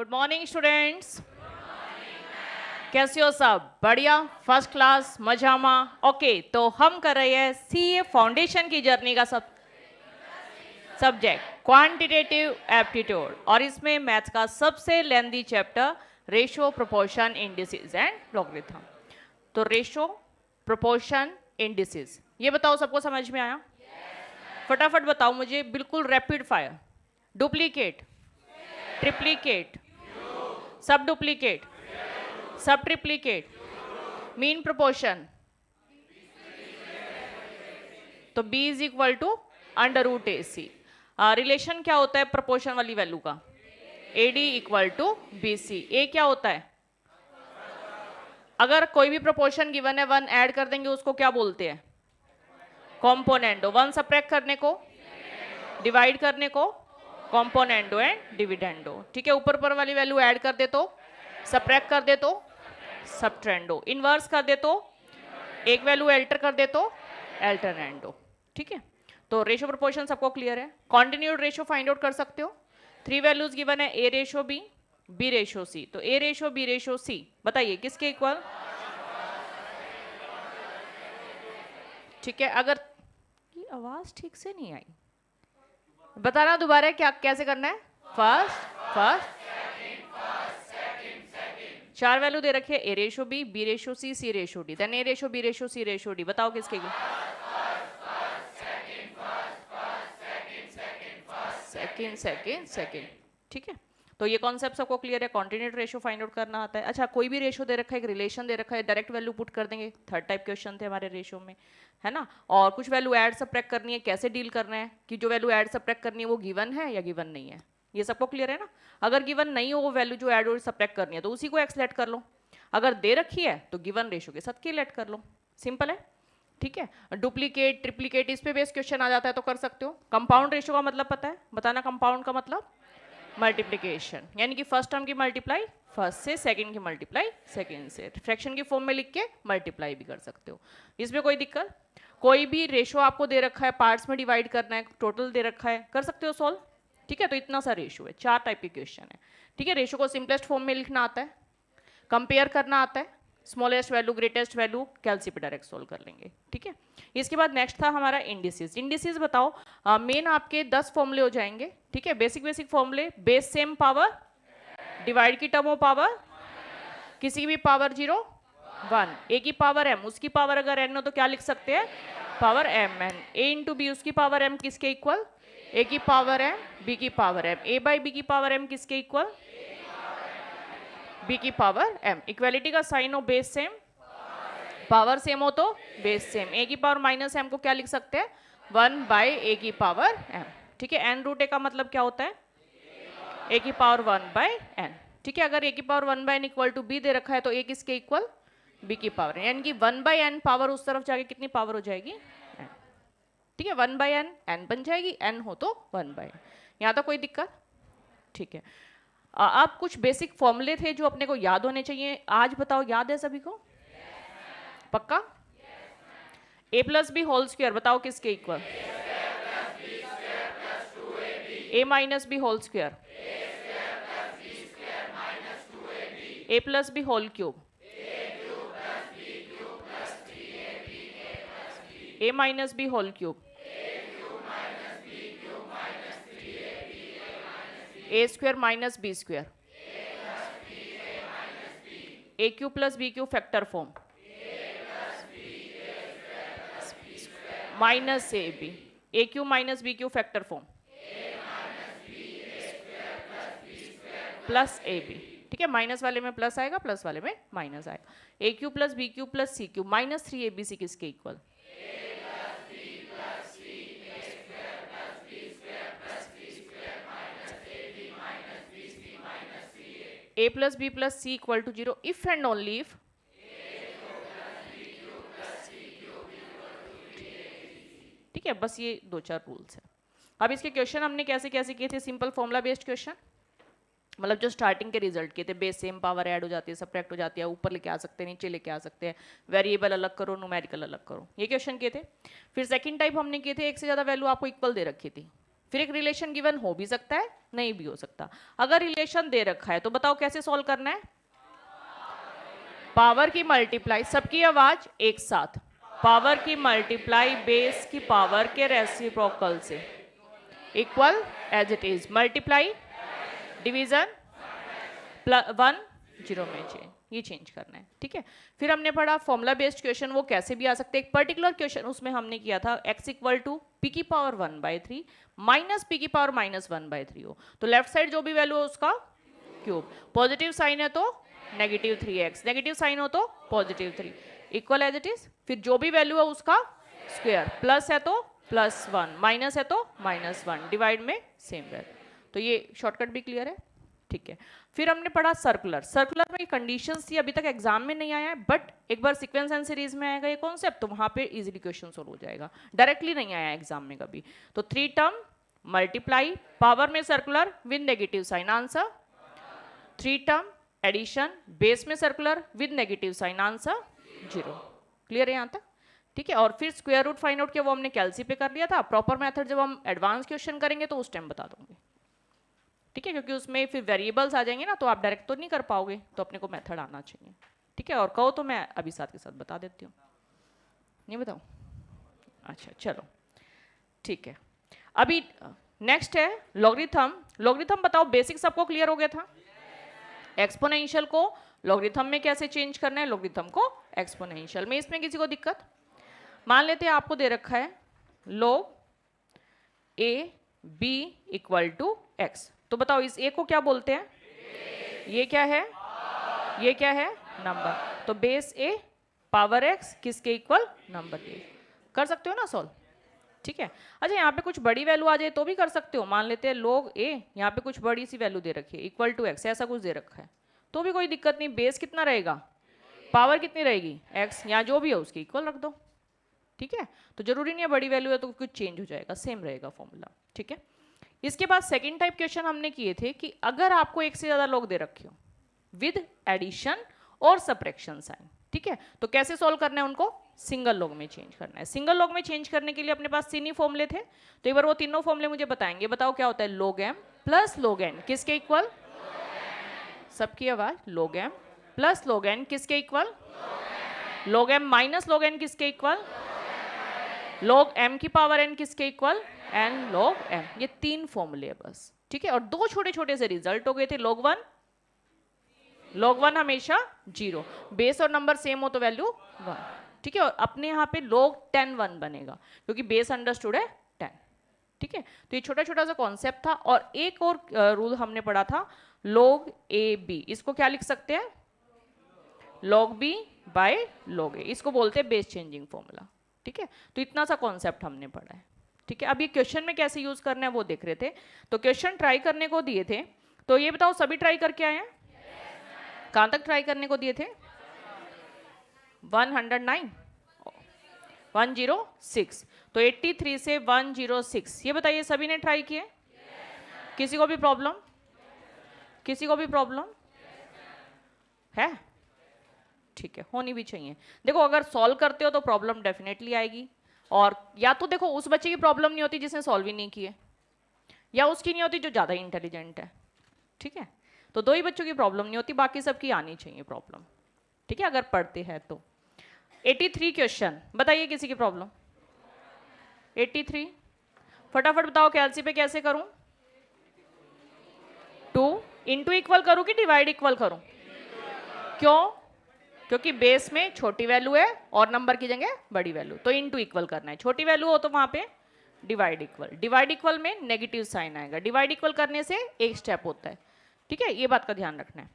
Good morning students. कैसे हो सब? बढ़िया, फर्स्ट क्लास, मजामा। ओके, तो हम कर रहे हैं सीए फाउंडेशन की जर्नी का सब्जेक्ट क्वांटिटेटिव एप्टीट्यूड, और इसमें मैथ्स का सबसे lengthy chapter ratio, proportion, indices and logarithm. तो रेशो, प्रोपोर्शन, इंडिसेस, ये बताओ सबको समझ में आया? फटाफट बताओ मुझे, बिल्कुल rapid fire. Duplicate, triplicate, sub duplicate, sub triplicate, mean proportion. तो b is equal to under root A C. Relation क्या होता है प्रोपोर्शन वाली वैल्यू का? AD equal to BC। A क्या होता है? अगर कोई भी प्रोपोर्शन गिवन है, 1 ऐड कर देंगे उसको क्या बोलते हैं? कॉम्पोनेंटो। 1 सब्ट्रैक्ट करने को, डिवाइड करने को कॉम्पोनेंटो एंड डिविडेंडो। ठीक है, ऊपर पर वाली वैल्यू ऐड कर दे तो, सब्ट्रैक्ट कर दे तो सब्ट्रेंडो, इनवर्स कर दे तो, एक वैल्यू एल्टर कर दे तो एल्टरनेंडो। ठीक है, तो रेशो प्रोपोर्शन सबको क्लियर है। कॉन्टिन्यूड रेशो फाइंड आउट कर सकते हो। 3 वैल्यूज गिवन है, A ratio B ratio C। तो A ratio B ratio C बताइए किसके इक्वल? ठीक है, अगर ये आवाज ठीक से नहीं आई, बताना दोबारा क्या कैसे करना है। फर्स्ट 4 वैल्यू दे रखे, A ratio B ratio C ratio D, then A ratio B ratio C ratio D। बताओ किसके इक्वल? सेकंड। ठीक है, तो ये कॉन्सेप्ट सबको क्लियर है। कॉन्टिन्यूड रेशो फाइंड आउट करना आता है। अच्छा, कोई भी रेशो दे रखा है, एक रिलेशन दे रखा है, डायरेक्ट वैल्यू पुट कर देंगे। थर्ड टाइप क्वेश्चन थे हमारे रेशो में, है ना। और कुछ वैल्यू ऐड सब्ट्रैक्ट करनी है, कैसे डील करना है कि जो वैल्यू ऐड सब्ट्रैक्ट करनी है वो गिवन है या गिवन नहीं है, ये सबको क्लियर है ना। अगर गिवन नहीं हो वो वैल्यू जो ऐड और सब्ट्रैक्ट करनी है तो उसी को एक्स लेट कर लो। अगर दे रखी है तो गिवन रेशो के साथ के लेट कर लो, सिंपल है। ठीक है, डुप्लीकेट, ट्रिप्लीकेट, इस पे बेस क्वेश्चन आ जाता है तो कर सकते हो। कंपाउंड रेशो का मतलब पता है? बताना। कंपाउंड का मतलब मल्टीप्लिकेशन, यानी कि फर्स्ट टर्म की मल्टीप्लाई फर्स्ट से, सेकंड की मल्टीप्लाई सेकंड से। फ्रैक्शन की फॉर्म में लिख के मल्टीप्लाई भी कर सकते हो, इसमें कोई दिक्कत। कोई भी रेशो आपको दे रखा है, पार्ट्स में डिवाइड करना है, टोटल दे रखा है, कर सकते हो सॉल्व। ठीक है, तो इतना सा रेशो है, 4 टाइप के क्वेश्चन है। ठीक है, रेशो को सिंपलेस्ट फॉर्म में लिखना आता है, कंपेयर करना आता है, स्मॉलेस्ट वैल्यू, ग्रेटेस्ट वैल्यू, कैलसी पे डायरेक्ट सोल्व कर लेंगे। ठीक है, इसके बाद नेक्स्ट था हमारा इंडिसेस। इंडिसेस बताओ, मेन आपके 10 फॉर्मूले हो जाएंगे। ठीक है, बेसिक फॉर्मूले, बेस सेम पावर, डिवाइड की टर्म पावर, किसी की भी पावर 0 1, ए की पावर m, उसकी पावर अगर n हो तो क्या लिख सकते हैं? Power m n। a into B, उसकी पावर m किसके इक्वल? a की पावर m, b की power m। a by b की पावर m किसके इक्वल? b की पावर m। इक्वालिटी का साइन हो बेस सेम, पावर सेम हो तो बेस सेम। a की पावर माइनस m को क्या लिख सकते हैं? 1 बाई a की पावर m। ठीक है, n रूट a का मतलब क्या होता है? a की पावर 1 बाई n। ठीक है, अगर a की power 1 by n equal to b दे रखा है तो a किसके इक्वल? b की पावर, यानी कि 1 बाई n पावर उस तरफ जाके कितनी पावर हो जाएगी? n। ठीक है, 1 बाई n n बन जाएगी, n हो तो 1 बाई n। यहाँ तक कोई दिक्कत? ठीक है, अब कुछ बेसिक फॉर्मूले थे जो अपने को याद होने चाहिए। आज बताओ, याद है सभी को? पक्का? a plus B whole square बताओ किसके equal? a minus B whole square, a plus B whole cube, a minus B whole cube, a square minus B square, a cube plus B cube factor form, minus A B, A cube minus B cube factor form, plus A B. ठीक है, minus वाले में plus आएगा, plus वाले में minus आएगा। A cube plus B cube plus c cube minus 3abc किसके equal? a plus b plus c equal to 0 if and only if ठीक है, बस ये 2-4 रूल्स है। अब इसके क्वेश्चन हमने कैसे कैसे किए थे? सिंपल फॉर्मूला बेस्ड क्वेश्चन, मतलब जो स्टार्टिंग के रिजल्ट किए थे, बेस सेम, पावर ऐड हो जाती है, सब्ट्रैक्ट हो जाती है, ऊपर लेके आ सकते हैं, नीचे लेके आ सकते हैं, वेरिएबल अलग करो, न्यूमेरिकल अलग करो, ये क्वेश्चन किए थे। फिर सेकंड टाइप हमने किए थे, एक से ज़्यादा वैल्यू आपको इक्वल दे रखी थी, फिर एक रिलेशन गिवन हो भी सकता है, नहीं भी हो सकता। अगर रिलेशन दे रखा है तो बताओ कैसे सॉल्व करना है? पावर की मल्टीप्लाई, सबकी आवाज एक साथ, पावर की मल्टीप्लाई बेस की पावर के रेसिप्रोकल से equal as it is, multiply division 1 0 में चेंज, ये चेंज करना है, ठीक है। फिर हमने पढ़ा फॉर्मूला बेस्ड क्वेश्चन वो कैसे भी आ सकते हैं। एक पर्टिकुलर क्वेश्चन उसमें हमने किया था x इक्वल टू पी की पावर 1/3 माइनस पी की पावर -1/3 हो तो लेफ्ट साइड जो भी वैल्यू है उसका क्यूब, पॉजिटिव साइन है तो -3x, नेगेटिव साइन हो तो +3 इक्वल एज इट इज। फिर जो भी वैल्यू है उसका स्क्वायर, प्लस है तो +1, माइनस है तो -1, डिवाइड में सेम वैल्यू। तो ये शॉर्टकट भी क्लियर है, ठीक है। फिर हमने पढ़ा सर्कुलर। सर्कुलर में कंडीशंस थी, अभी तक एग्जाम में नहीं आया है, बट एक बार सीक्वेंस एंड सीरीज में आएगा ये कॉन्सेप्ट तो वहां पे इजीली क्वेश्चन सोल्व हो जाएगा, डायरेक्टली नहीं आया एग्जाम में कभी। तो 3 टर्म मल्टीप्लाई, पावर में circular with negative sign, answer 3 term addition, base में circular with negative sign, answer 0। Clear है यहाँ तक, ठीक है। और फिर स्क्वायर रूट फाइंड आउट किया वो हमने कैलसी पे कर लिया था। प्रॉपर मेथड जब हम एडवांस क्वेश्चन करेंगे तो उस टाइम बता दूंगी, ठीक है, क्योंकि उसमें फिर वेरिएबल्स आ जाएंगे ना तो आप डायरेक्ट तो नहीं कर पाओगे, तो अपने को मेथड आना चाहिए, ठीक है। और कहो तो मैं अभी साथ के साथ बता देती हूँ, नहीं बताऊँ? अच्छा चलो ठीक है। अभी नेक्स्ट है लॉगरिथम। लॉगरिथम बताओ बेसिक सबको क्लियर हो गया था? एक्सपोनेंशियल को लॉगरिथम में कैसे चेंज करना है, लॉगरिथम को एक्सपोनेंशियल में। इसमें किसी को दिक्कत? मान लेते हैं आपको दे रखा है log a b equal to x, तो बताओ इस a को क्या बोलते हैं? ये क्या है? ये क्या है? नंबर। तो बेस a पावर x किसके इक्वल? नंबर के। कर सकते हो ना सॉल्व, ठीक है। अच्छा यहाँ पे कुछ बड़ी वैल्यू आ जाए तो भी कर सकते हो। मान लेते हैं log a, यहाँ पे कुछ बड़ी सी वैल्यू दे रखी है इक्वल टू x, ऐसा कुछ दे रखा है तो भी कोई दिक्कत नहीं। बेस कितना रहेगा? पावर कितनी रहेगी? x, यहाँ जो भी है उसके इक्वल रख दो, ठीक है। तो जरूरी नहीं है बड़ी वैल्यू है तो कुछ चेंज हो जाएगा, सेम रहेगा फॉर्मूला, ठीक है। इसके बाद सेकंड टाइप क्वेश्चन हमने किए थे कि अगर आपको एक से ज्यादा लोग दे रखे हो विद एडिशन और सब्ट्रैक्शन साइन, ठीक है, तो कैसे सॉल्व करना है उनको? सिंगल लॉग में चेंज करना है। सिंगल लॉग में चेंज करने के लिए अपने पास 3 ही फॉर्मूले थे, तो एक बार वो तीनों फॉर्मूले मुझे बताएंगे। बताओ क्या होता है? log m plus log n किसके इक्वल? सबकी आवाज, log m plus log n किसके equal? log m minus log n किसके इक्वल? log m की पावर n किसके इक्वल? n log m। ये 3 फॉर्मूले बस, ठीक है। और 2 छोटे छोटे से रिजल्ट हो गए थे, log 1 हमेशा 0, बेस और नंबर सेम हो तो वैल्यू 1, ठीक है। और अपने यहाँ पे log 10 1 बनेगा क्योंकि बेस अंडरस्टूड है 10, ठीक है। तो ये छोटा छोटा सा कॉन्सेप्ट था। और एक और रूल हमने पढ़ा था log a b, इसको क्या लिख सकते हैं? log b by log a, इसको बोलते हैं बेस चेंजिंग फॉर्मूला, ठीक है। तो इतना सा कॉन्सेप्ट हमने पढ़ा है, ठीक है। अब ये क्वेश्चन में कैसे यूज करना है वो देख रहे थे। तो क्वेश्चन ट्राई करने को दिए थे, तो ये बताओ सभी ट्राई करके आए हैं? कहां तक ट्राई करने को दिए थे? 109 106, तो 83 से 106, ये बताइए सभी ने ट्राई किए? किसी को भी प्रॉब्लम? किसी को भी प्रॉब्लम है? ठीक है, होनी भी चाहिए। देखो अगर सॉल्व करते हो तो प्रॉब्लम डेफिनेटली आएगी, और या तो देखो उस बच्चे की प्रॉब्लम नहीं होती जिसने सॉल्व ही नहीं किए, या उसकी नहीं होती जो ज़्यादा इंटेलिजेंट है, ठीक है। तो 2 ही बच्चों की प्रॉब्लम नहीं होती, बाकी सबकी आनी चाहिए प्रॉब्लम, ठीक है, अगर पढ़ते हैं तो। 83 क्वेश्चन, बताइए किसी की प्रॉब्लम? 83 फटाफट बताओ, कैलसी पे कैसे करूं? 2 इंटू इक्वल करूं कि डिवाइड इक्वल करूं? क्यों? क्योंकि बेस में छोटी वैल्यू है और नंबर की जगह बड़ी वैल्यू, तो इनटू इक्वल करना है। छोटी वैल्यू हो तो वहां पे डिवाइड इक्वल, डिवाइड इक्वल में नेगेटिव साइन आएगा, डिवाइड इक्वल करने से एक स्टेप होता है, ठीक है, ये बात का ध्यान रखना है।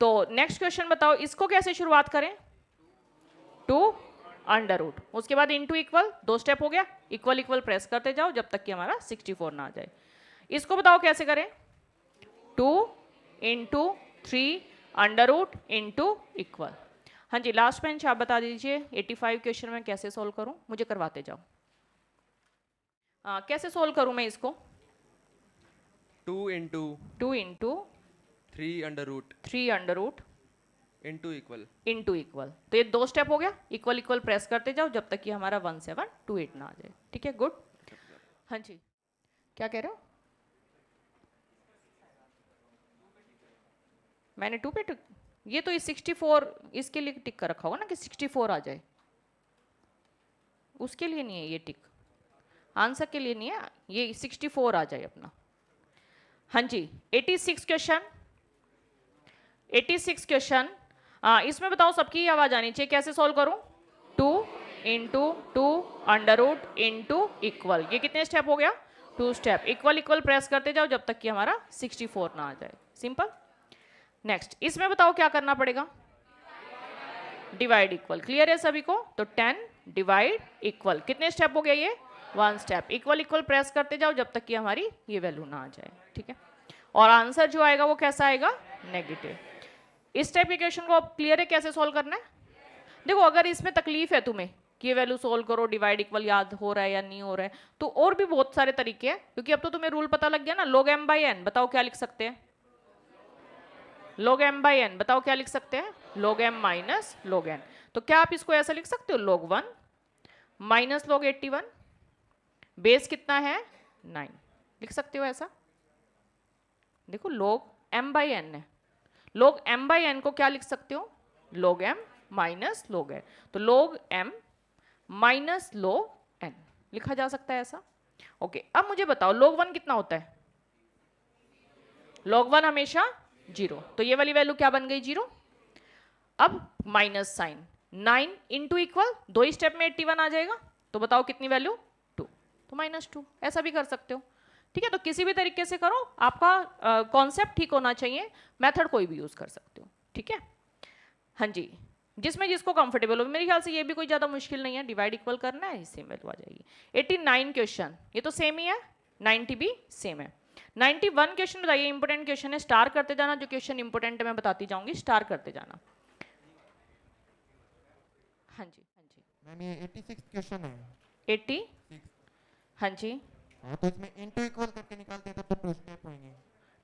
तो नेक्स्ट क्वेश्चन बताओ, इसको कैसे शुरुआत करें? 2 अंडर रूट, उसके बाद इनटू इक्वल, 2 स्टेप हो गया, इक्वल इक्वल प्रेस करते जाओ जब तक कि हमारा 64 ना आ जाए। इसको बताओ कैसे करें? 2 into 3 under root into equal. हाँ जी, लास्ट बेंच आप बता दीजिए 85 क्वेश्चन में कैसे सोल्व करूं, मुझे करवाते जाओ। कैसे सोल्व करूं मैं इसको? 2 into 3 under root into equal, तो ये 2 स्टेप हो गया, इक्वल इक्वल प्रेस करते जाओ जब तक कि हमारा 1728 ना आ जाए, ठीक है, गुड। हाँ जी, क्या कह रहे हो? मैंने 2 पे टिक, ये तो इस 64 इसके लिए टिक कर रखा होगा ना कि 64 आ जाए, उसके लिए नहीं है ये टिक, आंसर के लिए नहीं है, ये 64 आ जाए अपना। हाँ जी, 86 क्वेश्चन, 86 क्वेश्चन। इसमें बताओ सबकी आवाज आनी चाहिए, कैसे सॉल्व करूं? 2 into 2 under root into equal, ये कितने स्टेप हो गया? 2 स्टेप। इक्वल इक्वल प्रेस करते जाओ जब तक कि हमारा 64 ना आ जाए, सिंपल। नेक्स्ट, इसमें बताओ क्या करना पड़ेगा? डिवाइड इक्वल, क्लियर है सभी को? तो 10 डिवाइड इक्वल, कितने स्टेप हो गया ये? 1 स्टेप। इक्वल इक्वल प्रेस करते जाओ जब तक कि हमारी ये वैल्यू ना आ जाए, ठीक है। और आंसर जो आएगा वो कैसा आएगा? नेगेटिव। इस टाइप के क्वेश्चन को अब क्लियर है कैसे सॉल्व करना है? देखो, अगर इसमें तकलीफ है तुम्हें कि ये वैल्यू सोल्व करो, डिवाइड इक्वल याद हो रहा है या नहीं हो रहा है, तो और भी बहुत सारे तरीके हैं, क्योंकि अब तो तुम्हें रूल पता लग गया ना, log m by n। बताओ क्या लिख सकते हैं? log m by n, बताओ क्या लिख सकते हैं? log m minus log n। तो क्या आप इसको ऐसा लिख सकते हो? log 1 माइनस log 81, बेस कितना है? 9, लिख सकते हो ऐसा? देखो, log m by n है, log m by n को क्या लिख सकते हो? log m minus log n। तो log m minus log n लिखा जा सकता है ऐसा। ओके, अब मुझे बताओ log 1 कितना होता है? log 1 हमेशा 0, तो ये वाली वैल्यू क्या बन गई? 0। अब minus sign, 9 into equal, 2 step में 81 आ जाएगा, तो बताओ कितनी वैल्यू? 2, तो -2। ऐसा भी कर सकते हो, ठीक है। तो किसी भी तरीके से करो, आपका कॉन्सेप्ट ठीक होना चाहिए, मेथड कोई भी यूज कर सकते हो, ठीक है। हाँ जी, जिसमें जिसको कंफर्टेबल हो। मेरे ख्याल से ये भी कोई ज़्यादा मुश्किल नहीं है, डिवाइड इक्वल करना है, सेम वैल्यू आ जाएगी। 89 क्वेश्चन, ये तो सेम ही है, 90 भी सेम है। 91 क्वेश्चन बताइए, इंपोर्टेंट क्वेश्चन है, स्टार करते जाना, जो क्वेश्चन इंपोर्टेंट है मैं बताती जाऊंगी, स्टार करते जाना। हाँ जी, हाँ जी मैम, ये 86 क्वेश्चन है। 80, हाँ जी। हाँ, तो इसमें इनटू इक्वल करके निकालते हैं तब तो 2 स्टेप होंगे।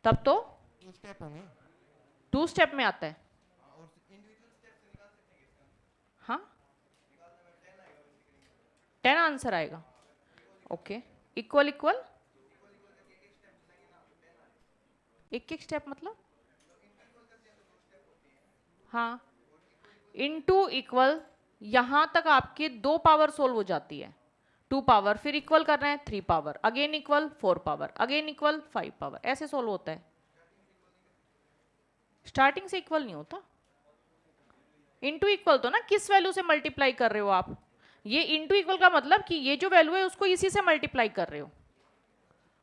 तब तो 2 स्टेप होंगे। 2 स्टेप में आता है, और इंडिविजुअल स्टेप से निकाल सकते हैं इसका। हाँ 10 आंसर आएगा। ओके, इक्वल इक्वल, एक एक स्टेप मतलब? हाँ, इनटू इक्वल, यहां तक आपके 2 पावर सोल्व हो जाती है, 2 पावर, फिर इक्वल करना है 3 power, again equal 4 power, again equal 5 power, ऐसे सोल्व होता है। स्टार्टिंग से इक्वल नहीं होता। इनटू इक्वल तो ना किस वैल्यू से मल्टीप्लाई कर रहे हो आप, ये इनटू इक्वल का मतलब कि ये जो वैल्यू है उसको इसी से मल्टीप्लाई कर रहे हो,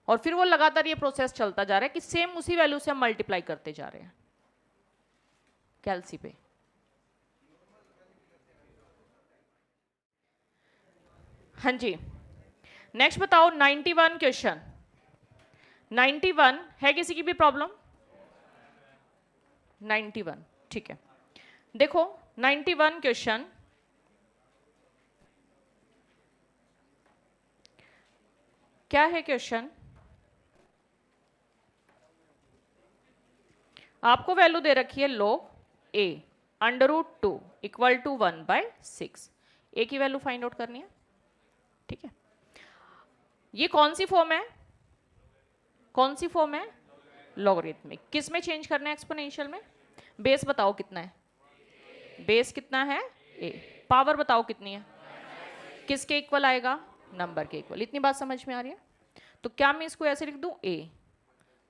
और फिर वो लगातार ये प्रोसेस चलता जा रहा है कि सेम उसी वैल्यू से हम मल्टीप्लाई करते जा रहे हैं कैलसी पे। हाँ जी, नेक्स्ट बताओ 91 क्वेश्चन। 91 है किसी की भी प्रॉब्लम? 91, ठीक है। देखो 91 क्वेश्चन, क्या है क्वेश्चन? आपको वैल्यू दे रखी है log a under root 2 equal to 1/6, A की वैल्यू फाइंड आउट करनी है, ठीक है। ये कौन सी फॉर्म है? कौन सी फॉर्म है? लॉगरिथमिक। किस में चेंज करना है? एक्सपोनेंशियल में। बेस बताओ कितना है? बेस कितना है? a। पावर बताओ कितनी है? किसके इक्वल आएगा? नंबर के इक्वल। इतनी बात समझ में आ रही है? तो क्या मैं इसको ऐसे लिख दूं, a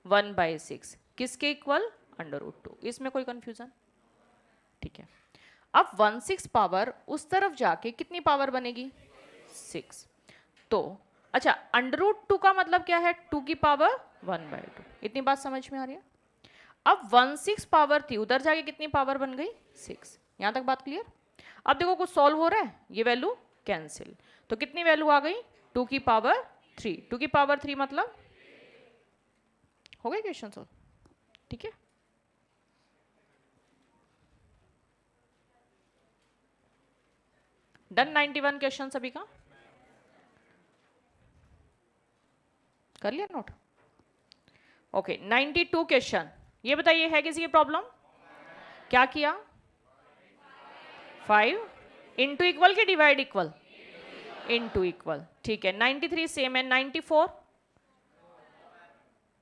1/6 किसके इक्वल? Under root 2। इसमें कोई कंफ्यूजन? ठीक है। अब 1/6 पावर उस तरफ जाके कितनी पावर बनेगी? 6। तो अच्छा, अंडर रूट 2 का मतलब क्या है? 2 की पावर 1/2। इतनी बात समझ में आ रही है? अब 1/6 पावर थी, उधर जाके कितनी पावर बन गई? 6। यहां तक बात क्लियर? अब देखो कुछ सॉल्व हो रहा है, ये वैल्यू कैंसिल, तो कितनी वैल्यू आ गई? 2 की पावर 3। 2 की पावर 3 मतलब हो गए क्वेश्चन सॉल्व, ठीक है। डन 91 क्वेश्चन सभी का? कर लिया नोट? ओके, 92 क्वेश्चन, ये बताइए है किसी की प्रॉब्लम? क्या किया? 5 इंटू इक्वल के डिवाइड इक्वल? इंटू इक्वल, ठीक है। 93 सेम है। 94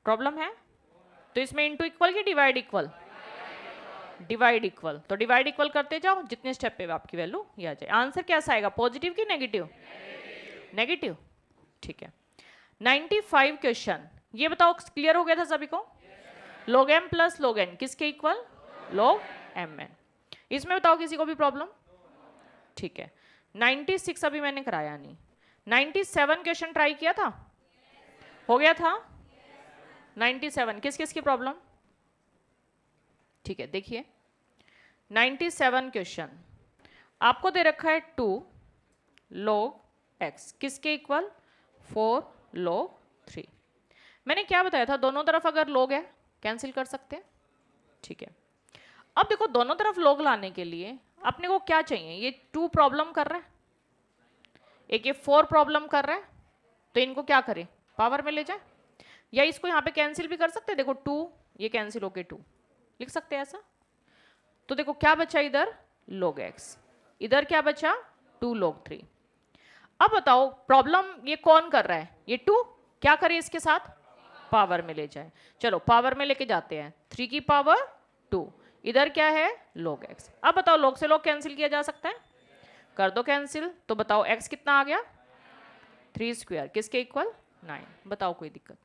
प्रॉब्लम है? तो इसमें इंटू इक्वल की डिवाइड इक्वल? Divide equal. तो डिवाइड इक्वल करते जाओ, जितने स्टेप पे आपकी वैल्यू ये आ जाए। आंसर कैसा आएगा, पॉजिटिव की नेगेटिव? नेगेटिव। ठीक है। 95 क्वेश्चन, ये बताओ क्लियर हो गया था सभी को? log m plus log n किसके इक्वल? log mn। इसमें बताओ किसी को भी प्रॉब्लम? ठीक है। 96 अभी मैंने कराया नहीं। 97 क्वेश्चन ट्राई किया था? हो गया था? 97 किस किस की प्रॉब्लम? ठीक है, देखिए 97 क्वेश्चन आपको दे रखा है 2 log x किसके इक्वल? 4 log 3। मैंने क्या बताया था, दोनों तरफ अगर log है कैंसिल कर सकते हैं। ठीक है, अब देखो दोनों तरफ log लाने के लिए अपने को क्या चाहिए? ये 2 प्रॉब्लम कर रहा है, एक ये 4 प्रॉब्लम कर रहा है, तो इनको क्या करें, पावर में ले जाए, या इसको यहाँ पे कैंसिल भी कर सकते हैं। देखो 2 ये कैंसिल होके 2 लिख सकते हैं ऐसा। तो देखो क्या बचा इधर? log x, इधर क्या बचा? 2 log 3। अब बताओ प्रॉब्लम ये कौन कर रहा है? ये 2 क्या करे इसके साथ? पावर में ले जाए। चलो पावर में लेके जाते हैं, 3 की पावर 2, इधर क्या है? log x। अब बताओ log से log कैंसिल किया जा सकता है? कर दो कैंसिल। तो बताओ x कितना आ गया? 3 स्क्वायर किसके इक्वल? 9। बताओ कोई दिक्कत?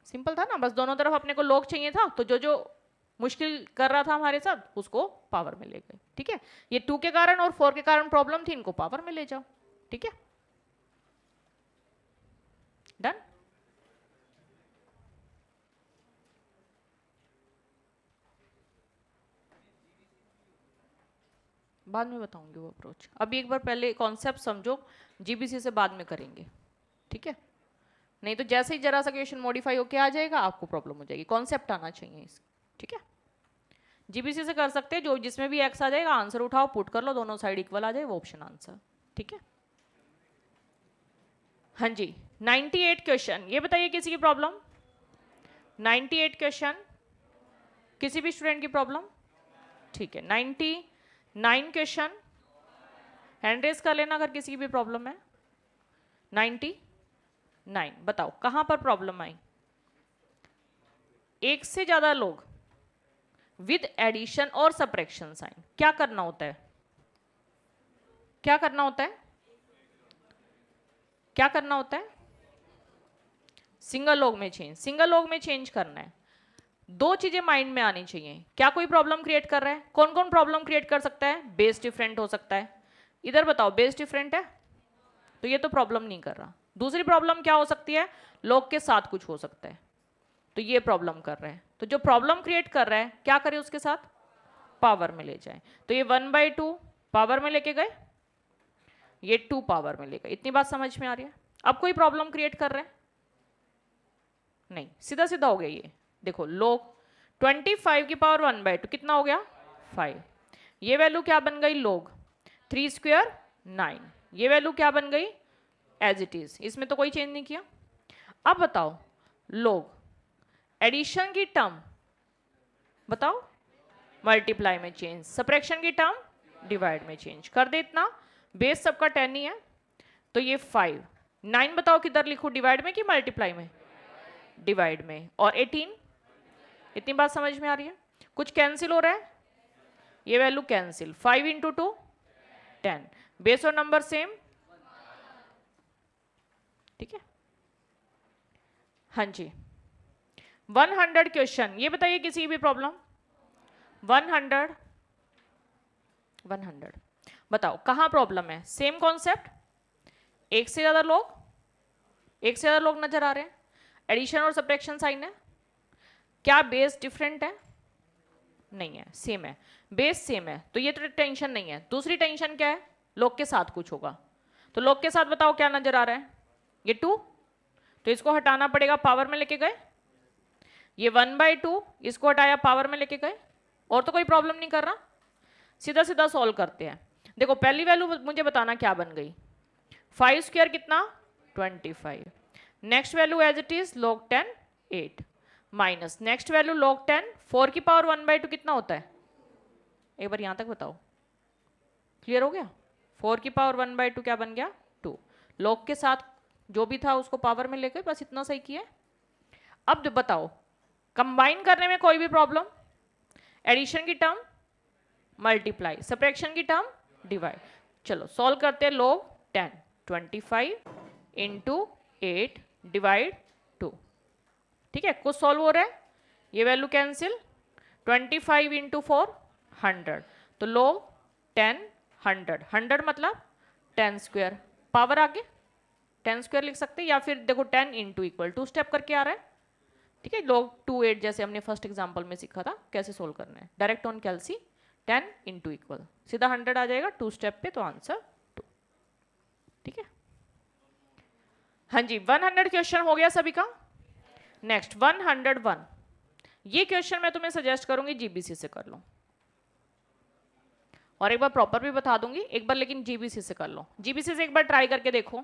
सिंपल था ना, बस दोनों तरफ अपने को log चाहिए था, तो जो जो मुश्किल कर रहा था हमारे साथ उसको पावर में ले गए। ठीक है, ये 2 के कारण और 4 के कारण प्रॉब्लम थी, इनको पावर में ले जाओ। ठीक है, डन। बाद में बताऊंगी वो अप्रोच, अभी एक बार पहले कॉन्सेप्ट समझो, जीबीसी से बाद में करेंगे। ठीक है, नहीं तो जैसे ही जरा सा क्वेश्चन मॉडिफाई होके आ जाएगा आपको प्रॉब्लम हो जाएगी, कॉन्सेप्ट आना चाहिए इस। ठीक है, जीबीसी से कर सकते हैं, जो जिसमें भी एक्स आ जाएगा आंसर उठाओ पुट कर लो, दोनों साइड इक्वल आ जाए वो ऑप्शन आंसर। ठीक है, हाँ जी। 98 क्वेश्चन, ये बताइए किसी की प्रॉब्लम? 98 क्वेश्चन किसी भी स्टूडेंट की प्रॉब्लम? ठीक है, 99 क्वेश्चन हैंड रेस कर लेना अगर किसी की भी प्रॉब्लम है। 99 बताओ कहां पर प्रॉब्लम आई? एक से ज्यादा लोग विद एडिशन और सब्ट्रैक्शन साइन, क्या करना होता है? क्या करना होता है? क्या करना होता है? सिंगल लॉग में चेंज, सिंगल लॉग में चेंज करना है। दो चीजें माइंड में आनी चाहिए, क्या कोई प्रॉब्लम क्रिएट कर रहा है? कौन कौन प्रॉब्लम क्रिएट कर सकता है? बेस डिफरेंट हो सकता है, इधर बताओ बेस डिफरेंट है तो ये तो प्रॉब्लम नहीं कर रहा। दूसरी प्रॉब्लम क्या हो सकती है? लॉग के साथ कुछ हो सकता है, तो ये प्रॉब्लम कर रहा है। तो जो प्रॉब्लम क्रिएट कर रहा है क्या करे उसके साथ? पावर में ले जाए। तो ये 1/2 पावर में लेके गए, ये 2 पावर में ले गए। इतनी बात समझ में आ रही है? अब कोई प्रॉब्लम क्रिएट कर रहे हैं? नहीं, सीधा सीधा हो गया ये। देखो log 25 की पावर 1/2 कितना हो गया? 5। ये वैल्यू क्या बन गई? log 3 square 9। ये वैल्यू क्या बन गई? एज इट इज, इसमें तो कोई चेंज नहीं किया। अब बताओ log एडिशन की टर्म बताओ मल्टीप्लाई में चेंज, सब्ट्रैक्शन की टर्म डिवाइड में चेंज कर दे। इतना बेस सबका 10 ही है, तो ये 5 9 बताओ किधर लिखूं, डिवाइड में कि मल्टीप्लाई में? डिवाइड में। और 18, इतनी बात समझ में आ रही है? कुछ कैंसिल हो रहा है, ये वैल्यू कैंसिल। 5 इंटू 2 10, बेस और नंबर सेम। ठीक है, हाँ जी। 100 क्वेश्चन, ये बताइए किसी भी प्रॉब्लम? 100 बताओ कहां प्रॉब्लम है? सेम कॉन्सेप्ट, एक से ज्यादा लोग नजर आ रहे हैं, एडिशन और सब्ट्रैक्शन साइन है। क्या बेस डिफरेंट है? नहीं है, सेम है। बेस सेम है तो ये तो टेंशन नहीं है। दूसरी टेंशन क्या है? लोग के साथ कुछ होगा। तो लोग के साथ बताओ क्या नजर आ रहा है? ये 2, तो इसको हटाना पड़ेगा, पावर में लेके गए। ये 1/2 इसको हटाया, पावर में लेके गए। और तो कोई प्रॉब्लम नहीं कर रहा, सीधा सीधा सॉल्व करते हैं। देखो पहली वैल्यू मुझे बताना क्या बन गई? 5 स्क्वायर कितना? 25। Next value as it is log 10 8 minus next value log 10 4 की पावर 1/2 कितना होता है? एक बार यहां तक बताओ, क्लियर हो गया? 4 की पावर 1/2 क्या बन गया? 2। log के साथ जो भी था उसको पावर में लेकर बस इतना सही किया। अब बताओ कंबाइन करने में कोई भी प्रॉब्लम? एडिशन की टर्म मल्टीप्लाई, सब्ट्रैक्शन की टर्म डिवाइड। चलो सॉल्व करते हैं। लोग 10 25 इंटू 8 डिवाइड 2। ठीक है, कुछ सॉल्व हो रहा है, ये वैल्यू कैंसिल। 25 इंटू 4 100, तो लोग 10 100, 100 मतलब 10 स्क्वायर, पावर आगे 10 स्क्वायर लिख सकते हैं, या फिर देखो 10 इंटू इक्वल 2 स्टेप करके आ रहा है। ठीक है, लोग 2 8 जैसे हमने फर्स्ट एग्जांपल में सीखा था कैसे सोल्व करना है, direct on calci 10 into equal सीधा 100 आ जाएगा 2 स्टेप पे, तो आंसर 2। ठीक है, हाँ जी 100 क्वेश्चन हो गया सभी का। नेक्स्ट 101, ये क्वेश्चन मैं तुम्हें सजेस्ट करूंगी जीबीसी से कर लो, और एक बार प्रॉपर भी बता दूंगी एक बार, लेकिन जीबीसी से कर लो। जीबीसी से एक बार ट्राई करके देखो।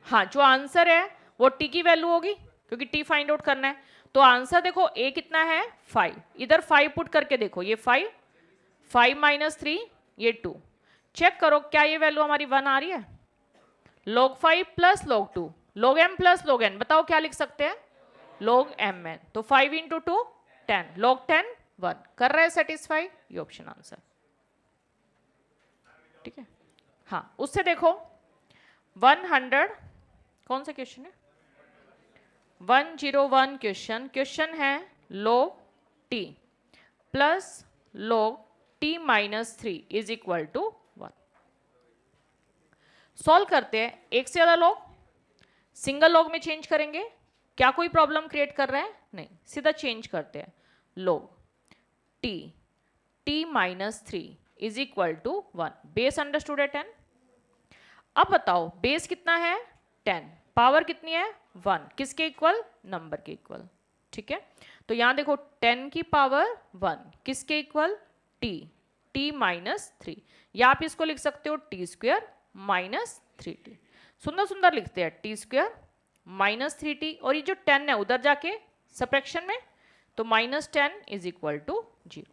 हाँ, जो आंसर है वो टी की वैल्यू होगी, क्योंकि टी फाइंड आउट करना है। तो आंसर देखो ए कितना है 5, इधर 5 पुट करके देखो, ये 5 5 माइनस 3 ये 2, चेक करो क्या ये वैल्यू हमारी 1 आ रही है। log 5 plus log 2 log m plus log n, बताओ क्या लिख सकते हैं, log mn। तो 5 इंटू 2 10, log 10 1, कर रहा है सेटिस्फाई, ये ऑप्शन आंसर। ठीक है, हाँ उससे देखो 100 कौन सा क्वेश्चन है, 101 क्वेश्चन है log t plus log t minus 3 is equal to 1। Solve करते हैं, एक से ज्यादा लोग सिंगल लॉग में चेंज करेंगे, क्या कोई प्रॉब्लम क्रिएट कर रहा है, नहीं, सीधा चेंज करते हैं। log t minus 3 is equal to 1, base understood है 10। अब बताओ बेस कितना है 10, पावर कितनी है 1, किसके इक्वल, नंबर के इक्वल। ठीक है, तो यहां देखो 10 की पावर 1 किसके इक्वल, t माइनस 3, या आप इसको लिख सकते हो टी स्क्वायर माइनस 3t। सुंदर सुंदर लिखते हैं, टी स्क्वायर माइनस 3t, और ये जो 10 है उधर जाके सब्ट्रैक्शन में, तो minus 10 is equal to 0।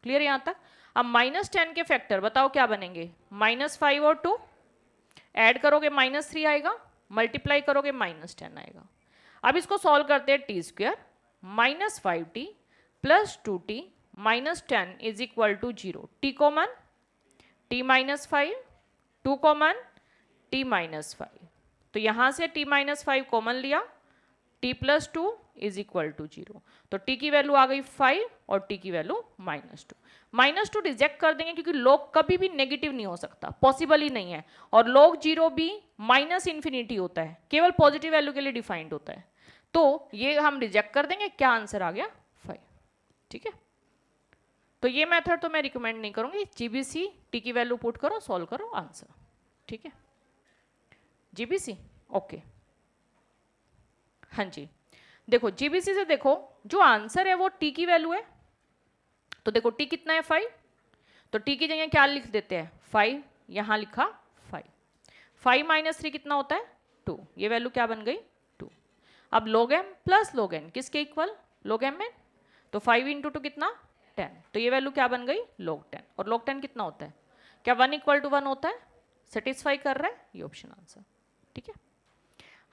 Clear यहां तक। अब माइनस 10 के फैक्टर बताओ क्या बनेंगे, माइनस 5 और 2 ऐड करोगे माइनस 3 आएगा, मल्टीप्लाई करोगे माइनस 10 आएगा। अब इसको सॉल्व करते हैं, T square minus 5t plus 2t minus 10 is equal to 0, T common t minus 5, 2 common t minus 5, तो यहां से t माइनस 5 कॉमन लिया, t plus 2 is equal to 0, तो t की वैल्यू आ गई 5 और t की वैल्यू माइनस 2। माइनस 2 रिजेक्ट कर देंगे क्योंकि log कभी भी नेगेटिव नहीं हो सकता, पॉसिबल ही नहीं है, और log 0 भी माइनस इन्फिनिटी होता है, केवल पॉजिटिव वैल्यू के लिए डिफाइंड होता है, तो ये हम रिजेक्ट कर देंगे। क्या आंसर आ गया 5। ठीक है, तो ये मेथड तो मैं रिकमेंड नहीं करूंगी, जीबीसी टी की वैल्यू पुट करो, सॉल्व करो, आंसर। ठीक है, जीबीसी ओके। हाँ जी, देखो जीबीसी से देखो जो आंसर है वो टी की वैल्यू है, तो देखो टी कितना है 5, तो टी की जगह क्या लिख देते हैं 5, यहां लिखा 5, 5 माइनस 3 कितना होता है 2, ये वैल्यू क्या बन गई 2। अब log m plus log n किसके इक्वल, log m n, तो 5 इंटू 2 कितना 10, तो ये वैल्यू क्या बन गई log 10, और log 10 कितना होता है, क्या 1 इक्वल टू 1 होता है, सेटिस्फाई कर रहा है, ये ऑप्शन आंसर। ठीक है,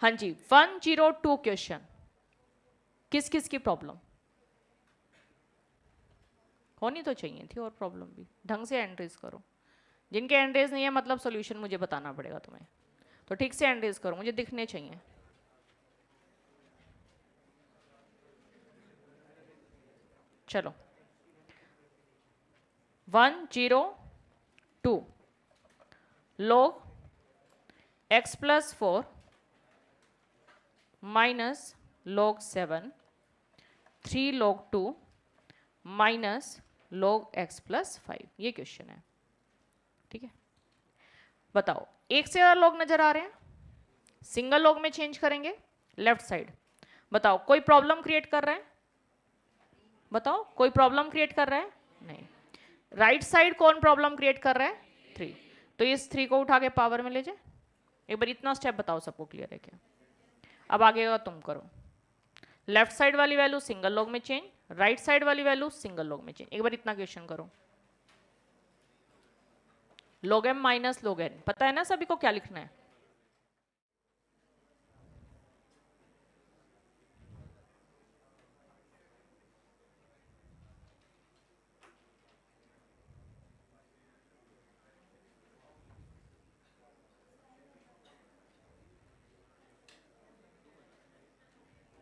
हाँ जी 102 क्वेश्चन, किस किस की प्रॉब्लम होनी तो चाहिए थी, और प्रॉब्लम भी ढंग से एंट्रीज करो, जिनके एंट्रीज नहीं है मतलब सॉल्यूशन मुझे बताना पड़ेगा तुम्हें, तो ठीक से एंट्रीज करो, मुझे दिखने चाहिए। चलो 102 log x plus 4 minus log 7 3 log 2 minus log x plus 5, ये क्वेश्चन है। ठीक है, बताओ एक से ज्यादा log नजर आ रहे हैं, सिंगल log में चेंज करेंगे, लेफ्ट साइड बताओ कोई प्रॉब्लम क्रिएट कर रहा है, बताओ कोई प्रॉब्लम क्रिएट कर रहा है, नहीं। राइट साइड कौन प्रॉब्लम क्रिएट कर रहा है 3, तो इस 3 को उठा के पावर में ले जाए। एक बार इतना स्टेप बताओ सबको क्लियर है क्या, अब आगे का तुम करो। लेफ्ट साइड वाली वैल्यू सिंगल लॉग में चेंज, राइट साइड वाली वैल्यू सिंगल लॉग में चेंज। एक बार इतना क्वेश्चन करो, log m minus log n, पता है ना सभी को क्या लिखना है,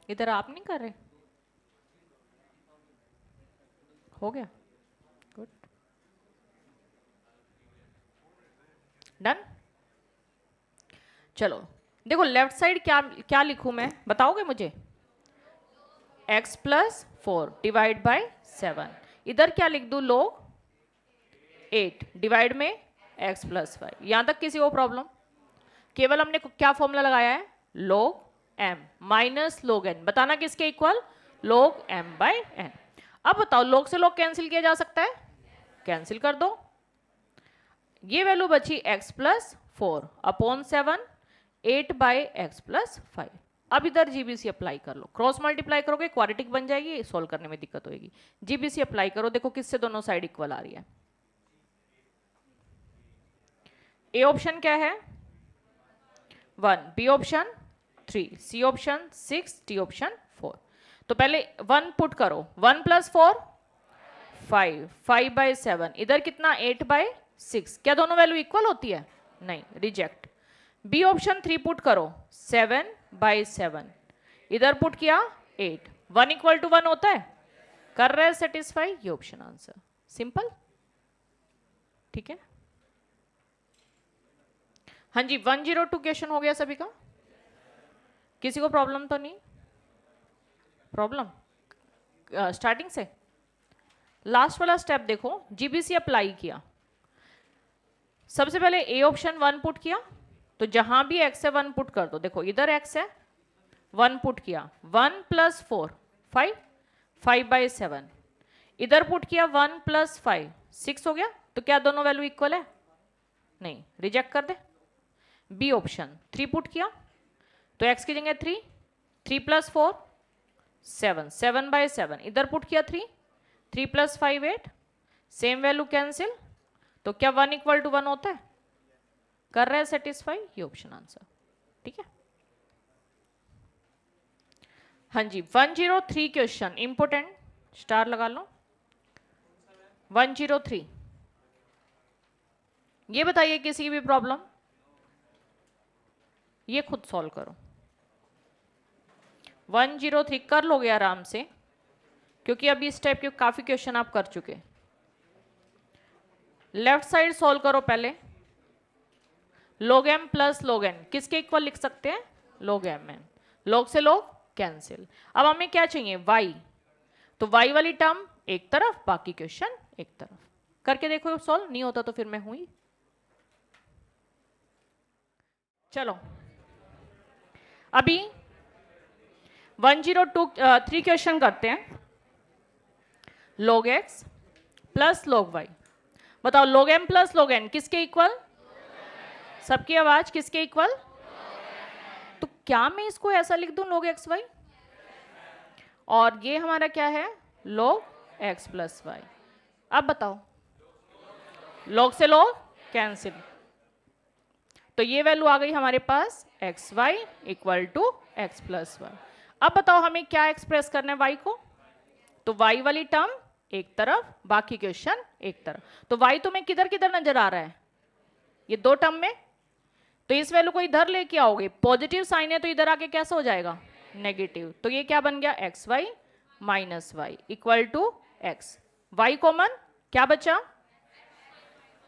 इधर आप नहीं कर रहे? हो गया, गुड, डन। चलो देखो लेफ्ट साइड क्या क्या लिखूं मैं, बताओगे मुझे? x plus 4 divide by 7। इधर क्या लिख दूं? log 8 डिवाइड में x प्लस 5। यहां तक किसी को प्रॉब्लम? केवल हमने क्या फॉर्मूला लगाया है? log m minus log n। बताना किसके equal? log m by n। अब बताओ log से log कैंसिल किया जा सकता है? कैंसिल कर दो। ये वैल्यू बची x plus 4 upon 7 8 by x plus 5। अब इधर जीबीसी अप्लाई कर लो, क्रॉस मल्टीप्लाई करोगे क्वाड्रेटिक बन जाएगी, सॉल्व करने में दिक्कत होगी। जीबीसी अप्लाई करो, देखो किससे दोनों साइड इक्वल आ रही है। ए ऑप्शन क्या है? 1, B option 3, C option 6, D option 4। तो पहले 1 पुट करो, 1 प्लस 4 5, 5 बाई 7, इधर कितना 8 बाई 6। क्या दोनों वैल्यू इक्वल होती है? नहीं, रिजेक्ट। बी ऑप्शन 3 पुट करो, 7 बाई 7, इधर पुट किया 8, 1 इक्वल टू 1 होता है, कर रहे हैं सेटिस्फाई, ये ऑप्शन आंसर। सिंपल, ठीक है। हाँ जी, 102 क्वेश्चन हो गया सभी का? किसी को प्रॉब्लम तो नहीं? प्रॉब्लम स्टार्टिंग से लास्ट वाला स्टेप देखो, जीबीसी अप्लाई किया। सबसे पहले ए ऑप्शन 1 पुट किया, तो जहां भी x है 1 पुट कर दो। देखो इधर x है, 1 पुट किया, 1 प्लस 4 5, 5 बाई 7, इधर पुट किया 1 प्लस 5 6 हो गया। तो क्या दोनों वैल्यू इक्वल है? नहीं, रिजेक्ट कर दे। बी ऑप्शन 3 पुट किया, तो x की जगह 3, 3 प्लस 4 7, 7 बाई 7, इधर पुट किया 3, 3 प्लस 5 8, सेम वैल्यू कैंसिल, तो क्या 1 इक्वल टू 1 होता है? कर रहे हैं सेटिस्फाई, ये ऑप्शन आंसर, ठीक है। हाँ जी, 103 क्वेश्चन इंपोर्टेंट, स्टार लगा लो। 103, ये बताइए किसी की भी प्रॉब्लम? ये खुद सॉल्व करो। 103 कर लोगे आराम से, क्योंकि अभी इस टाइप के काफी क्वेश्चन आप कर चुके। लेफ्ट साइड सॉल्व करो पहले। log m plus log n किसके इक्वल लिख सकते हैं? log m n। log से log कैंसिल। अब हमें क्या चाहिए? y। तो y वाली टर्म एक तरफ, बाकी क्वेश्चन एक तरफ। करके देखो सॉल्व, नहीं होता तो फिर मैं हुई। चलो अभी 103 क्वेश्चन करते हैं। log x plus log y। बताओ log m plus log n किसके इक्वल? सबकी आवाज, किसके इक्वल? तो क्या मैं इसको ऐसा लिख दूं log x y, और ये हमारा क्या है? log x plus y। अब बताओ, log से log कैंसिल, तो ये वैल्यू आ गई हमारे पास x y equal to x plus y. अब बताओ हमें क्या एक्सप्रेस करना है y को? तो y वाली टर्म एक तरफ, बाकी क्वेश्चन एक तरफ। तो y तुम्हें किधर किधर नजर आ रहा है? ये दो टर्म में। तो इस वैल्यू को इधर लेके आओगे, पॉजिटिव साइन है तो इधर आके कैसा हो जाएगा? नेगेटिव। तो ये क्या बन गया? X Y minus Y equal to X. Y common, क्या बचा?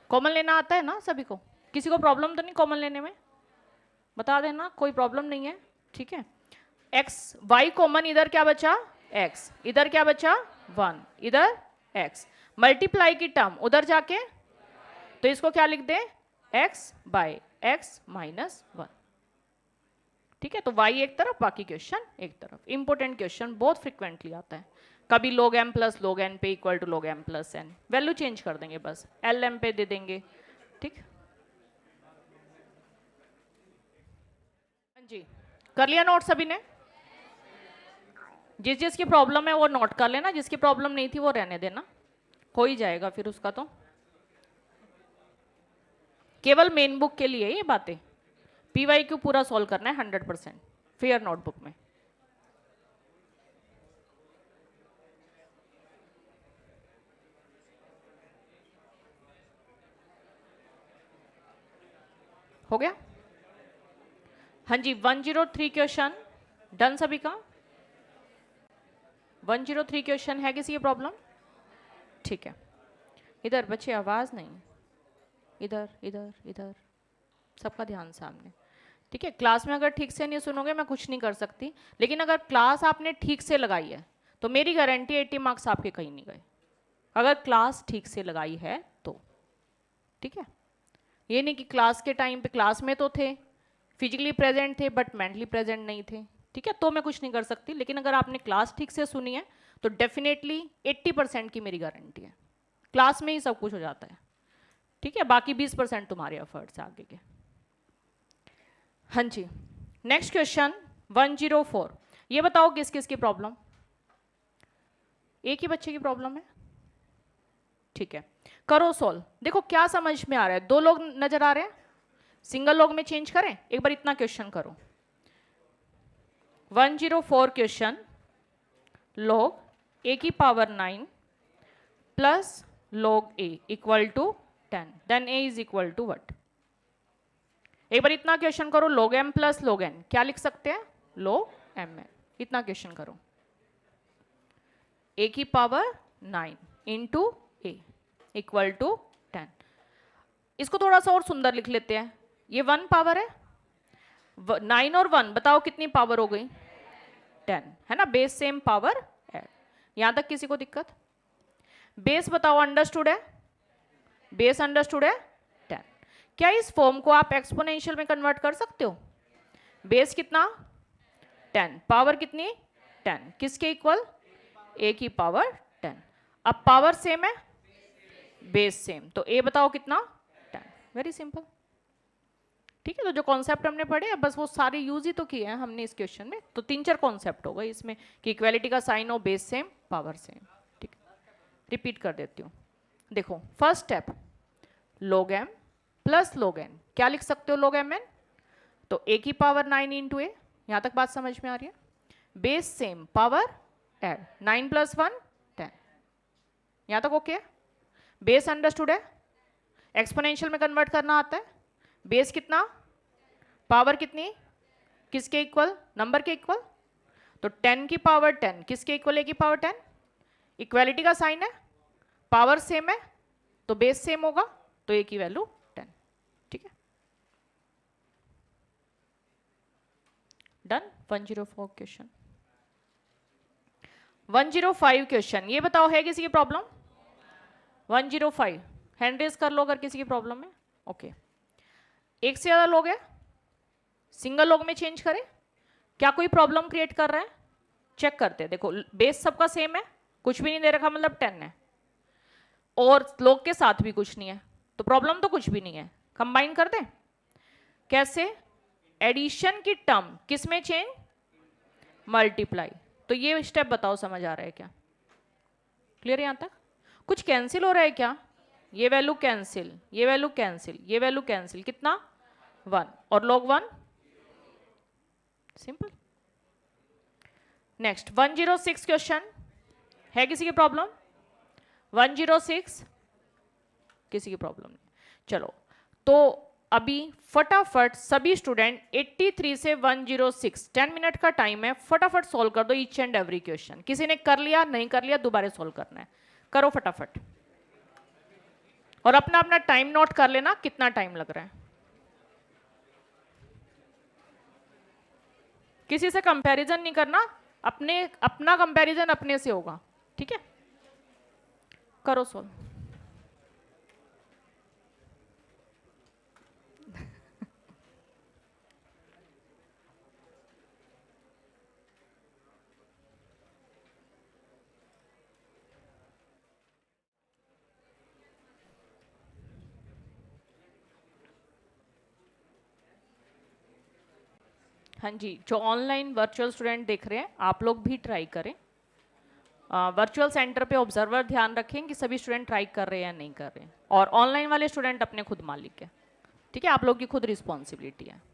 कॉमन लेना आता है ना सभी को? किसी को प्रॉब्लम तो नहीं कॉमन लेने में? बता देना, कोई प्रॉब्लम नहीं है, ठीक है। एक्स वाई कॉमन, इधर क्या बचा? एक्स, इधर क्या बचा? 1, इधर एक्स। मल्टीप्लाई की टर्म उधर जाके, तो इसको क्या लिख दे? एक्स बाय एक्स माइनस 1, ठीक है। तो y एक तरफ, बाकी क्वेश्चन एक तरफ। इंपोर्टेंट क्वेश्चन बहुत फ्रिक्वेंटली आता है। कभी log m plus log n पे equal to log m plus n, value change कर देंगे बस, lm पे दे देंगे, ठीक। हाँ जी, कर लिया नोट सभी ने? जिस जिसकी प्रॉब्लम है वो नोट कर लेना, जिसकी प्रॉब्लम नहीं थी वो रहने देना, हो ही जाएगा फिर उसका। तो केवल मेन बुक के लिए ये बातें, PYQ पूरा सॉल्व करना है 100% फेयर नोटबुक में। हो गया? हाँ जी, 103 क्वेश्चन डन सभी का? 103 क्वेश्चन है किसी की प्रॉब्लम? ठीक है, इधर बच्चे आवाज नहीं, इधर इधर इधर, सबका ध्यान सामने। ठीक है, क्लास में अगर ठीक से नहीं सुनोगे मैं कुछ नहीं कर सकती, लेकिन अगर क्लास आपने ठीक से लगाई है तो मेरी गारंटी 80 मार्क्स आपके कहीं नहीं गए, अगर क्लास ठीक से लगाई है तो। ठीक है, ये नहीं कि क्लास के टाइम पे क्लास में तो थे, फिजिकली प्रेजेंट थे बट मेंटली प्रेजेंट नहीं थे, ठीक है, तो मैं कुछ नहीं कर सकती, लेकिन अगर आपने क्लास ठीक से सुनी है तो डेफिनेटली 80% की मेरी गारंटी है, क्लास में ही सब कुछ हो जाता है। ठीक है, बाकी 20% तुम्हारे एफर्ट्स आगे के। हाँ जी, नेक्स्ट क्वेश्चन 104, ये बताओ किस किस की प्रॉब्लम? एक ही बच्चे की प्रॉब्लम है? ठीक है, करो सॉल्व। देखो क्या समझ में आ रहा है, 2 लोग नजर आ रहे हैं, सिंगल लोग में चेंज करें, एक बार इतना क्वेश्चन करो। 104 क्वेश्चन, log a की power 9 plus log a equal to 10, then a is equal to what? एक बार इतना क्वेश्चन करो, log m plus log n क्या लिख सकते हैं? log mn। इतना क्वेश्चन करो, a की power 9 into a equal to 10। इसको थोड़ा सा और सुंदर लिख लेते हैं, ये 1 पावर है, 9 और 1 बताओ कितनी पावर हो गई? 10 है ना, बेस सेम पावर ऐड। यहां तक किसी को दिक्कत? बेस बताओ अंडरस्टूड है? बेस अंडरस्टूड है 10। क्या इस फॉर्म को आप एक्सपोनेंशियल में कन्वर्ट कर सकते हो? बेस कितना? 10, पावर कितनी? 10, किसके इक्वल? a की पावर 10। अब पावर सेम है, बेस सेम, तो a बताओ कितना? 10। Very simple. ठीक है, तो जो कॉन्सेप्ट हमने पढ़े हैं बस वो सारे यूज ही तो किए हैं हमने इस क्वेश्चन में, तो 3-4 कॉन्सेप्ट होगा इसमें कि इक्वालिटी का साइन हो, बेस सेम, पावर सेम। ठीक है, रिपीट कर देती हूँ। देखो first step, log m plus log n क्या लिख सकते हो? log mn, तो a की पावर 9 इंटू ए, यहां तक बात समझ में आ रही है? Base same, power add, 9 plus 1 10, यहां तक ओके है? बेस अंडरस्टूड है, एक्सपोनेंशियल में कन्वर्ट करना आता है, बेस कितना, पावर कितनी, किसके इक्वल? नंबर के इक्वल, तो 10 की पावर 10 किसके इक्वल? a की पावर 10। इक्वालिटी का साइन है, पावर सेम है तो बेस सेम होगा, तो a की वैल्यू 10। ठीक है, डन। 104 क्वेश्चन। 105 क्वेश्चन, ये बताओ है किसी की प्रॉब्लम? 105 हैंड रेज कर लो अगर किसी की प्रॉब्लम है। ओके, एक से ज्यादा लोग है, सिंगल लोग में चेंज करें, क्या कोई प्रॉब्लम क्रिएट कर रहा है? चेक करते हैं। देखो बेस सबका सेम है, कुछ भी नहीं दे रखा मतलब 10 है, और लोग के साथ भी कुछ नहीं है, तो प्रॉब्लम तो कुछ भी नहीं है। कंबाइन कर दें, कैसे? एडिशन की टर्म किस में चेंज? मल्टीप्लाई। तो ये स्टेप बताओ समझ आ रहा है क्या? क्लियर है यहां तक? कुछ कैंसिल हो रहा है क्या? ये वैल्यू कैंसिल, ये वैल्यू कैंसिल, ये वैल्यू कैंसिल, कितना? 1, और log 1 सिंपल। नेक्स्ट 106 क्वेश्चन, है किसी की प्रॉब्लम? 106 किसी की प्रॉब्लम नहीं। चलो तो अभी फटाफट सभी स्टूडेंट 83 से 106, 10 मिनट का टाइम है, फटाफट सॉल्व कर दो ईच एंड एवरी क्वेश्चन। किसी ने कर लिया, नहीं कर लिया, दोबारा सॉल्व करना है, करो फटाफट, और अपना अपना टाइम नोट कर लेना कितना टाइम लग रहा है। किसी से कंपैरिजन नहीं करना, अपना कंपैरिजन अपने से होगा। ठीक है, करो सॉल्व। हाँ जी, जो ऑनलाइन वर्चुअल स्टूडेंट देख रहे हैं आप लोग भी ट्राई करें। वर्चुअल सेंटर पे ऑब्जर्वर ध्यान रखें कि सभी स्टूडेंट ट्राई कर रहे हैं या नहीं कर रहे हैं, और ऑनलाइन वाले स्टूडेंट अपने खुद मालिक है। ठीक है, आप लोग की खुद रिस्पॉन्सिबिलिटी है।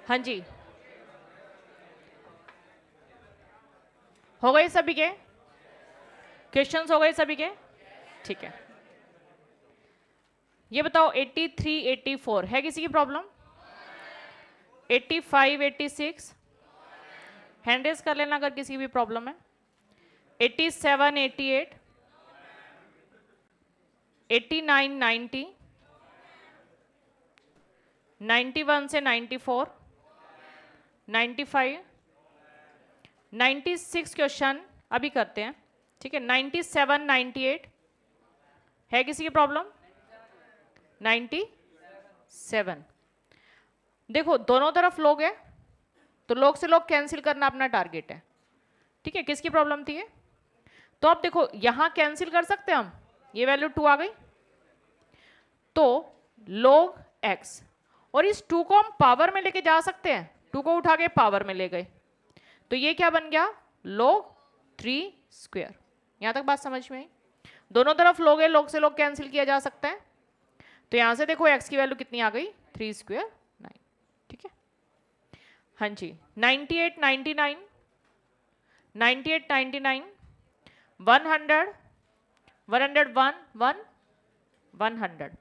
हाँ जी, हो गए सभी के क्वेश्चंस? हो गए सभी के? ठीक है, ये बताओ 83, 84 है किसी की प्रॉब्लम? 85, 86 हैंड रेज कर लेना अगर किसी की भी प्रॉब्लम है। 87, 88, 89, 90, 91 से 94, 95, 96 क्वेश्चन अभी करते हैं, ठीक है। 97, 98 है किसी की प्रॉब्लम? 97। देखो दोनों तरफ लोग है तो लोग से लोग कैंसिल करना अपना टारगेट है, ठीक है। किसकी प्रॉब्लम थी ये? तो अब देखो यहां कैंसिल कर सकते हैं हम, ये वैल्यू 2 आ गई तो log x, और इस 2 को हम पावर में लेके जा सकते हैं, 2 को उठा के पावर में ले गए तो ये क्या बन गया? log 3 square. यहां तक बात समझ में आई? दोनों तरफ लोग है, लोग से लोग कैंसिल किया जा सकता है तो यहां से देखो x की वैल्यू कितनी आ गई? 3 स्क्वायर 9, ठीक है। हाँ जी, 98, 99, 98, 99, 100, 101, 100।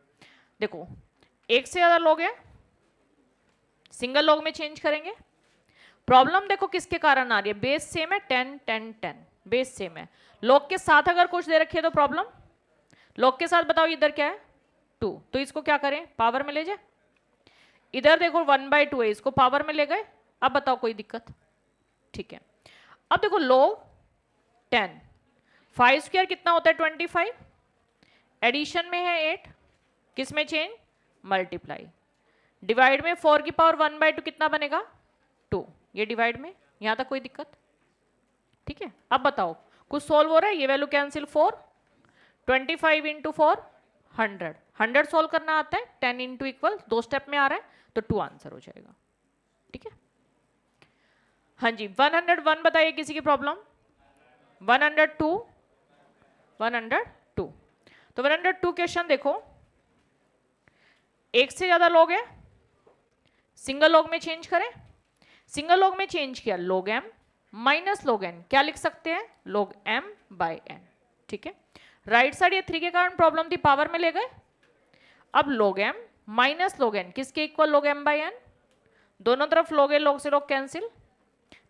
देखो एक से ज्यादा लोग हैं, सिंगल लोग में चेंज करेंगे। प्रॉब्लम देखो किसके कारण आ रही है? बेस सेम है, 10, 10, 10 बेस सेम है। लोग के साथ अगर कुछ दे रखी है तो प्रॉब्लम, लोग के साथ बताओ इधर क्या है? 2, तो इसको क्या करें? पावर में ले जाए। इधर देखो 1/2 है, इसको पावर में ले गए। अब बताओ कोई दिक्कत? ठीक है। अब देखो log 10, 5 स्क्वायर कितना होता है? 25, एडिशन में है 8, किस में चेंज? मल्टीप्लाई। डिवाइड में 4 की पावर 1/2 कितना बनेगा? 2, ये डिवाइड में। यहां तक कोई दिक्कत? ठीक है। अब बताओ कुछ सोल्व हो रहा है? ये वैल्यू कैंसिल, 4, 25 इंटू 4 100, 100 सोल्व करना आता है, 10 इंटू इक्वल 2 स्टेप में आ रहा है तो 2 आंसर हो जाएगा, ठीक है। हाँ जी, 101 बताइए किसी की प्रॉब्लम? 102, 102। तो 102 क्वेश्चन देखो, एक से ज्यादा लोग हैं, सिंगल लोग में चेंज करें। सिंगल लोग में चेंज किया, log m minus log n, क्या लिख सकते हैं? log m बाय n, ठीक है। राइट साइड ये 3 के कारण प्रॉब्लम थी, पावर में ले गए। अब log m minus log n किसके equal? log m by n। दोनों तरफ लोग है, लोग से लोग कैंसिल,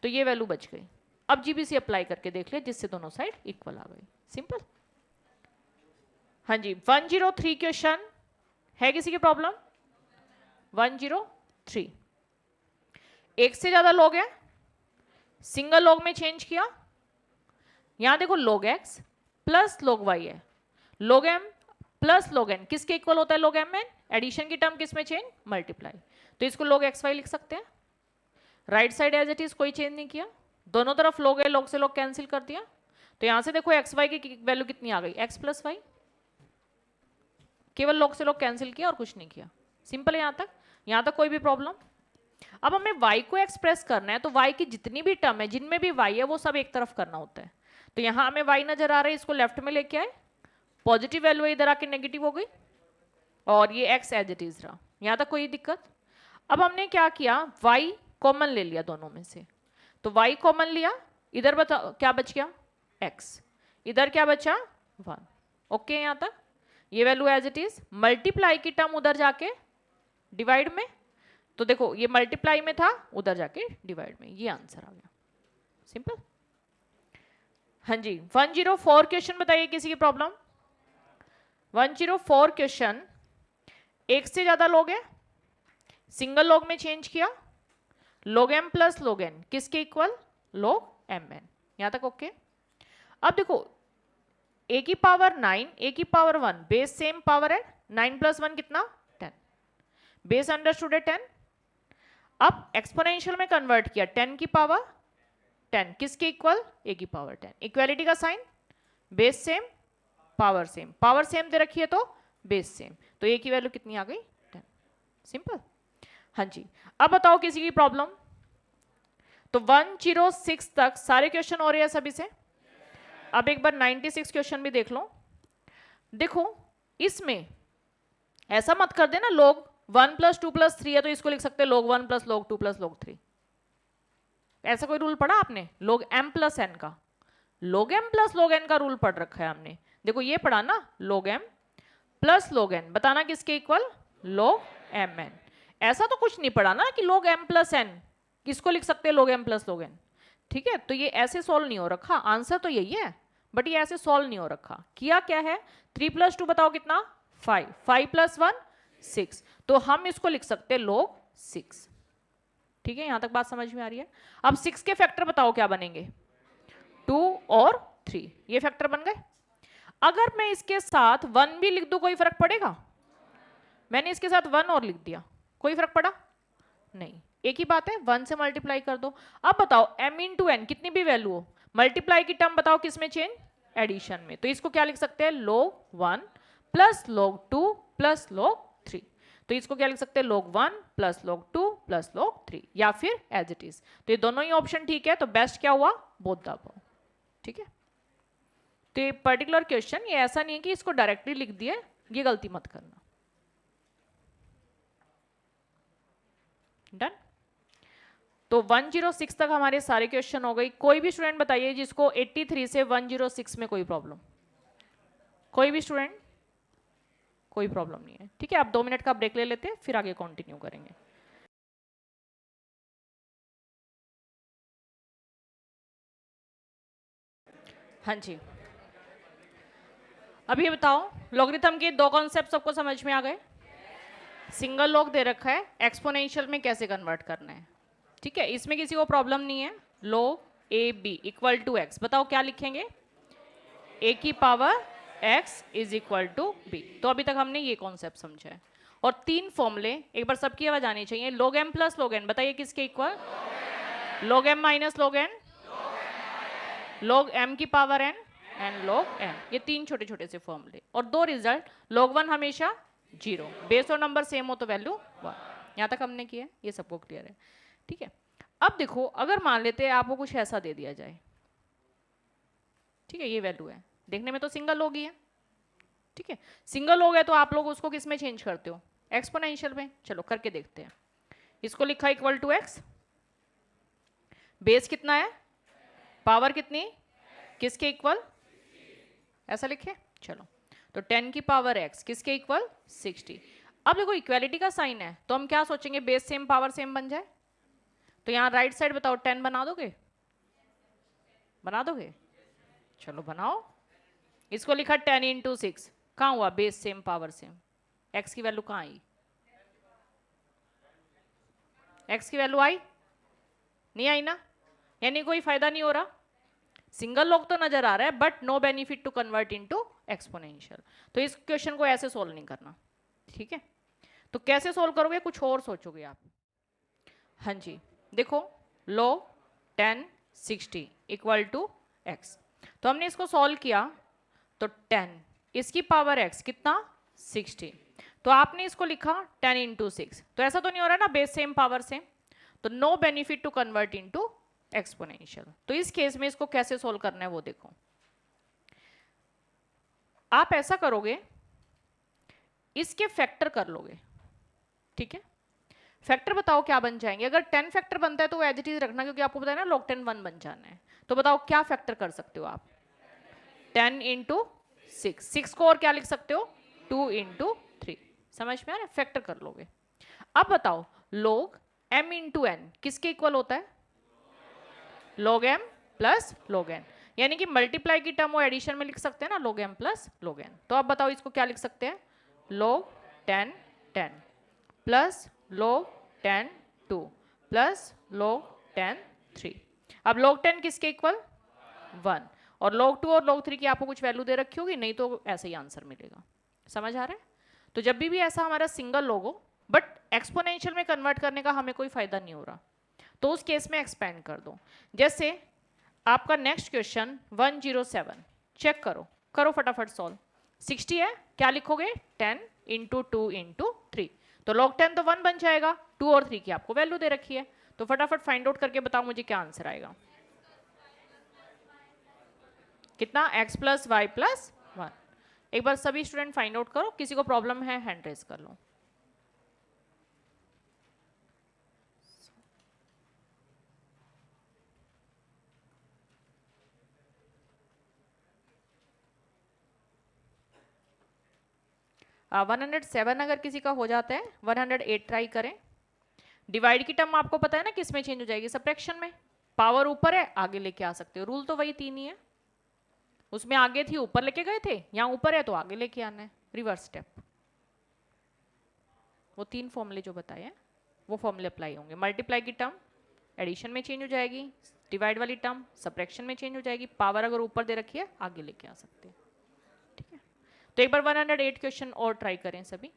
तो ये वैल्यू बच गई। अब जीबीसी अप्लाई करके देख ले जिससे दोनों साइड इक्वल आ गई, सिंपल। हाँ जी, 103 क्वेश्चन है किसी की प्रॉब्लम? 103, एक से ज्यादा लोग हैं, सिंगल लोग में चेंज किया। यहां देखो log x plus log y है, log m plus log n किसके इक्वल होता है? log m n। एडिशन की टर्म किस में चेंज? मल्टीप्लाई। तो इसको log xy लिख सकते हैं। Right side as it is, कोई चेंज नहीं किया। दोनों तरफ लोग है, लोग से लोग कैंसिल कर दिया तो यहां से देखो एक्स वाई की वैल्यू कितनी आ गई? x plus Y. केवल लोग से लोग कैंसिल किया और कुछ नहीं किया, सिंपल है। यहां तक कोई भी प्रॉब्लम? अब हमें y को एक्सप्रेस करना है तो y की जितनी भी टर्म है, जिनमें भी y है, वो सब एक तरफ करना होता है। तो यहां हमें y नजर आ रहा है, इसको लेफ्ट में लेके आए, पॉजिटिव वैल्यू है, इधर आके नेगेटिव हो गई और ये x एज इट इज रहा। यहां तक कोई दिक्कत? अब हमने क्या किया? y कॉमन ले लिया दोनों में से, तो y कॉमन लिया, इधर बताओ क्या बच गया? x, इधर क्या बचा? 1। ओके, यहां तक ये value as it is. Multiply की टर्म उधर जाके डिवाइड में, तो देखो ये मल्टीप्लाई में था, उधर जाके डिवाइड में, ये आंसर आ गया, सिंपल। हाँ जी, 104 क्वेश्चन बताइए किसी की प्रॉब्लम? 104 क्वेश्चन, एक से ज्यादा लोग हैं, सिंगल लोग में चेंज किया, log m plus log n किसके इक्वल? log mn। यहां तक ओके। अब देखो a की पावर 9, a की पावर 1, बेस सेम पावर है, 9 प्लस 1 कितना? 10, बेस अंडरस्टूड है 10। अब एक्सपोनेंशियल में कन्वर्ट किया, 10 की पावर 10 किसके इक्वल? a की पावर 10। इक्वालिटी का sign, base same power same, power same दे रखी है तो बेस सेम, तो a की वैल्यू कितनी आ गई? 10, सिंपल। हाँ जी, अब बताओ किसी की प्रॉब्लम? तो 106 तक सारे क्वेश्चन हो रहे हैं सभी से। अब एक बार 96 क्वेश्चन भी देख लो। देखो इसमें ऐसा मत कर देना लोग 1 प्लस 2 प्लस 3 है तो इसको लिख सकते हैं log 1 plus log 2 plus log 3। ऐसा कोई रूल पढ़ा आपने? log m प्लस n का, log m plus log n का रूल पढ़ रखा है हमने। देखो ये पढ़ा ना, log m plus log n, बताना किसके इक्वल? log mn। ऐसा तो कुछ नहीं पढ़ा ना कि log m प्लस n, किसको लिख सकते हैं log m plus log n। ठीक है, तो ये ऐसे सॉल्व नहीं हो रखा, आंसर तो यही है बट ये ऐसे सॉल्व नहीं हो रखा। किया क्या है, 3 प्लस 2 बताओ कितना? 5, 5 प्लस 1 6, तो हम इसको लिख सकते हैं log 6। ठीक है, यहां तक बात समझ में आ रही है? अब 6 के फैक्टर बताओ क्या बनेंगे? 2 और 3, ये फैक्टर बन गए। अगर मैं इसके साथ 1 भी लिख दूं कोई फर्क पड़ेगा? मैंने इसके साथ 1 और लिख दिया, कोई फर्क पड़ा? नहीं, एक ही बात है, 1 से मल्टीप्लाई कर दो। अब बताओ m इंटू एन, कितनी भी वैल्यू हो, मल्टीप्लाई की टर्म बताओ किसमें चेंज? एडिशन में। तो इसको क्या लिख सकते हैं? log 1 plus log 2 plus log 3। तो इसको क्या लिख सकते हैं? log 1 plus log 2 plus log 3, या फिर एज इट इज। तो ये दोनों ही ऑप्शन ठीक है, तो बेस्ट क्या हुआ? Both the above. ठीक है, तो ये पर्टिकुलर क्वेश्चन ये ऐसा नहीं है कि इसको डायरेक्टली लिख दिए, ये गलती मत करना। डन। तो 106 तक हमारे सारे क्वेश्चन हो गई। कोई भी स्टूडेंट बताइए जिसको 83 से 106 में कोई प्रॉब्लम? कोई भी स्टूडेंट? कोई प्रॉब्लम नहीं है। ठीक है, आप 2 मिनट का ब्रेक ले लेते हैं, फिर आगे कंटिन्यू करेंगे। हाँ जी, अब ये बताओ, लॉगरिथम के 2 कॉन्सेप्ट सबको समझ में आ गए? सिंगल लॉग दे रखा है, एक्सपोनेंशियल में कैसे कन्वर्ट करना है। ठीक है, इसमें किसी को प्रॉब्लम नहीं है। log A B equal to X, बताओ क्या लिखेंगे? a की power x is equal to B. तो अभी तक हमने ये कॉन्सेप्ट समझा है। और 3 फॉर्मूले एक बार सबकी आवाज आनी चाहिए। log m plus log n, बताइए किसके equal? log m minus log n, log m की power n and log n। ये 3 छोटे छोटे से फॉर्मूले और 2 रिजल्ट। log 1 हमेशा 0, बेस और नंबर सेम हो तो वैल्यू 1। यहाँ तक हमने किया, ये सबको क्लियर है? ठीक है, अब देखो, अगर मान लेते हैं आपको कुछ ऐसा दे दिया जाए। ठीक है, ये वैल्यू है, देखने में तो सिंगल लॉग ही है। ठीक है, सिंगल लॉग है तो आप लोग उसको किस में चेंज करते हो? एक्सपोनेंशियल में। चलो करके देखते हैं। इसको लिखा इक्वल टू एक्स, बेस कितना है, पावर कितनी, किसके इक्वल, ऐसा लिखे। चलो, तो 10 की पावर x किसके इक्वल? 60। अब देखो इक्वालिटी का साइन है तो हम क्या सोचेंगे? बेस सेम पावर सेम बन जाए। तो यहाँ राइट साइड बताओ 10 बना दोगे? बना दोगे? चलो बनाओ। इसको लिखा 10 इंटू 6, कहाँ हुआ? Base same power same. x की वैल्यू कहाँ आई? x की वैल्यू आई नहीं? आई ना, यानी कोई फायदा नहीं हो रहा। सिंगल लॉग तो नजर आ रहा है but no benefit to convert into exponential. तो इस क्वेश्चन को ऐसे सोल्व नहीं करना। ठीक है, तो कैसे सोल्व करोगे? कुछ और सोचोगे आप। हाँ जी, देखो log 10 60 इक्वल टू एक्स। तो हमने इसको सोल्व किया तो 10 इसकी पावर x कितना? 60। तो आपने इसको लिखा 10 इंटू 6। तो ऐसा तो नहीं हो रहा ना बेस सेम पावर सेम, तो no benefit to convert into exponential. तो इस केस में इसको कैसे सोल्व करना है वो देखो। आप ऐसा करोगे, इसके फैक्टर कर लोगे। ठीक है, फैक्टर बताओ क्या बन जाएंगे? अगर 10 फैक्टर बनता है तो वो एज इट इज रखना, क्योंकि आपको पता है ना log 10 1 बन जाना है। तो बताओ क्या फैक्टर कर सकते हो आप? 10 इंटू 6 को और क्या लिख सकते हो? 2 इंटू 3। समझ में आ रहा है? फैक्टर कर लोगे। अब बताओ log m इंटू n किसके इक्वल होता है? log m plus log n, यानी कि मल्टीप्लाई की टर्म वो एडिशन में लिख सकते हैं ना, log m plus log n। तो अब बताओ इसको क्या लिख सकते हैं? log 10 10 plus log 10 2 plus log 10 3। अब log 10 किसके इक्वल? 1। और log 2 और log 3 की आपको कुछ वैल्यू दे रखी होगी, नहीं तो ऐसे ही आंसर मिलेगा। समझ आ रहा है? तो जब भी ऐसा हमारा सिंगल log हो बट एक्सपोनेंशियल में कन्वर्ट करने का हमें कोई फायदा नहीं हो रहा, तो उस केस में एक्सपेंड कर दो। जैसे आपका नेक्स्ट क्वेश्चन 107, चेक करो, करो फटाफट सॉल्व। 60 है, क्या लिखोगे? 10 इंटू 2 इंटू 3। तो log 10 तो 1 बन जाएगा, 2 और 3 की आपको वैल्यू दे रखी है। तो फटाफट फाइंड आउट करके बताओ मुझे क्या आंसर आएगा। कितना? x plus Y plus 1। एक बार सभी स्टूडेंट फाइंड आउट करो, किसी को प्रॉब्लम है हैंड रेज कर लो। 107 अगर किसी का हो जाता है 108 ट्राई करें। डिवाइड की टर्म आपको पता है ना किस में चेंज हो जाएगी, सबट्रैक्शन में। पावर ऊपर है आगे लेके आ सकते हो, रूल तो वही 3 ही है। उसमें आगे थी ऊपर लेके गए थे, यहाँ ऊपर है तो आगे लेके आना है, रिवर्स स्टेप। वो 3 फॉर्मूले जो बताए हैं वो फॉर्मूले अप्लाई होंगे। मल्टीप्लाई की टर्म एडिशन में चेंज हो जाएगी, डिवाइड वाली टर्म सबट्रैक्शन में चेंज हो जाएगी, पावर अगर ऊपर दे रखी है आगे लेके आ सकते हैं। ठीक है, तो एक बार 108 क्वेश्चन और ट्राई करें सभी।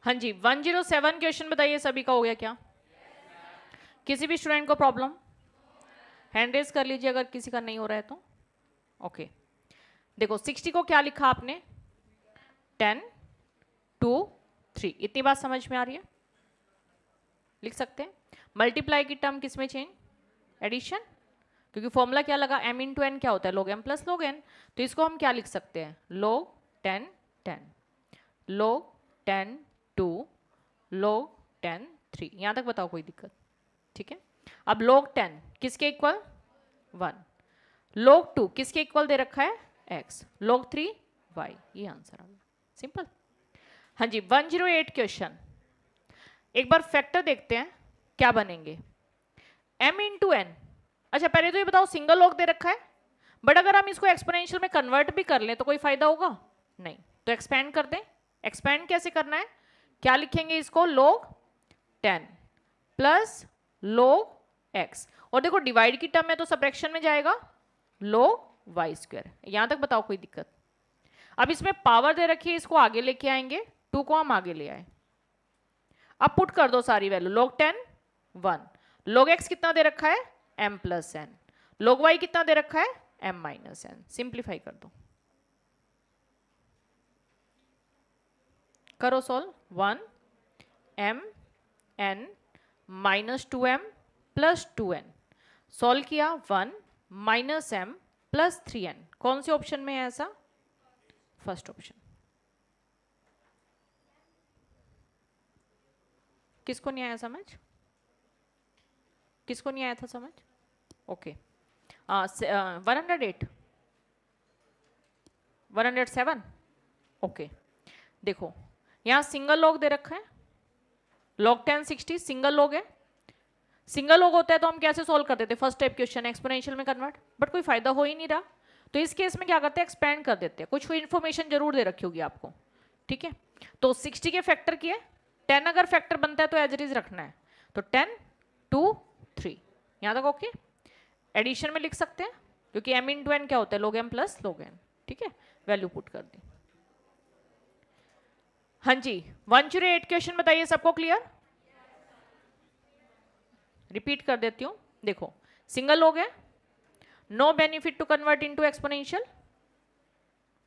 हाँ जी, 107 क्वेश्चन बताइए सभी का हो गया क्या? किसी भी स्टूडेंट को प्रॉब्लम? हैंड रेज कर लीजिए अगर किसी का नहीं हो रहा है तो। ओके, देखो 60 को क्या लिखा आपने? 10 2 3, इतनी बात समझ में आ रही है? लिख सकते हैं। मल्टीप्लाई की टर्म किस में चेंज? एडिशन, क्योंकि फॉर्मूला क्या लगा, m इंटू एन क्या होता है, log m plus log n। तो इसको हम क्या लिख सकते हैं? log 10 10, log 10 2, log 10 3। यहां तक बताओ कोई दिक्कत? ठीक है, अब log 10 किसके इक्वल? 1। log 2 किसके इक्वल दे रखा है? x। log 3 y। ये आंसर आ गया, सिंपल। हाँ जी, 108 क्वेश्चन। एक बार फैक्टर देखते हैं क्या बनेंगे। m इंटू एन, अच्छा पहले तो ये बताओ सिंगल लॉग दे रखा है, बट अगर हम इसको एक्सपोनेंशियल में कन्वर्ट भी कर लें तो कोई फायदा होगा? नहीं। तो एक्सपेंड कर दें। एक्सपेंड कैसे करना है, क्या लिखेंगे इसको? log 10 प्लस log x, और देखो डिवाइड की टर्म में तो सबट्रैक्शन में जाएगा, log y स्क्वायर। यहां तक बताओ कोई दिक्कत? अब इसमें पावर दे रखी है, इसको आगे लेके आएंगे, 2 को हम आगे ले आए। अब पुट कर दो सारी वैल्यू, log 10 1, log x कितना दे रखा है? m plus N, log y कितना दे रखा है? m minus N. सिंप्लीफाई कर दो, करो solve. 1 m n minus 2m plus 2n, solve किया 1 माइनस m प्लस 3n। कौन से ऑप्शन में है ऐसा? First option. किसको नहीं आया समझ? किसको नहीं आया था समझ? ओके, 108 107। ओके, देखो यहां सिंगल लॉग दे रखा है, log 10 60 सिंगल लॉग है। सिंगल लॉग होता है तो हम कैसे सॉल्व कर देते? फर्स्ट टाइप क्वेश्चन एक्सपोनेंशियल में कन्वर्ट, बट कोई फायदा हो ही नहीं रहा। तो इस केस में क्या करते हैं? एक्सपेंड कर देते हैं। कुछ इन्फॉर्मेशन जरूर दे रखी होगी आपको, ठीक है। तो 60 के फैक्टर किए, 10 अगर फैक्टर बनता है तो एज इट इज रखना है। तो 10 2 3, यहां तक ओके। एडिशन में लिख सकते हैं क्योंकि m इंटू एन क्या होता है? log m plus log n। ठीक है, वैल्यू पुट कर दी। हाँ जी, 108 क्वेश्चन बताइए, सबको क्लियर? रिपीट कर देती हूं, देखो सिंगल लॉग है, no benefit to convert into exponential.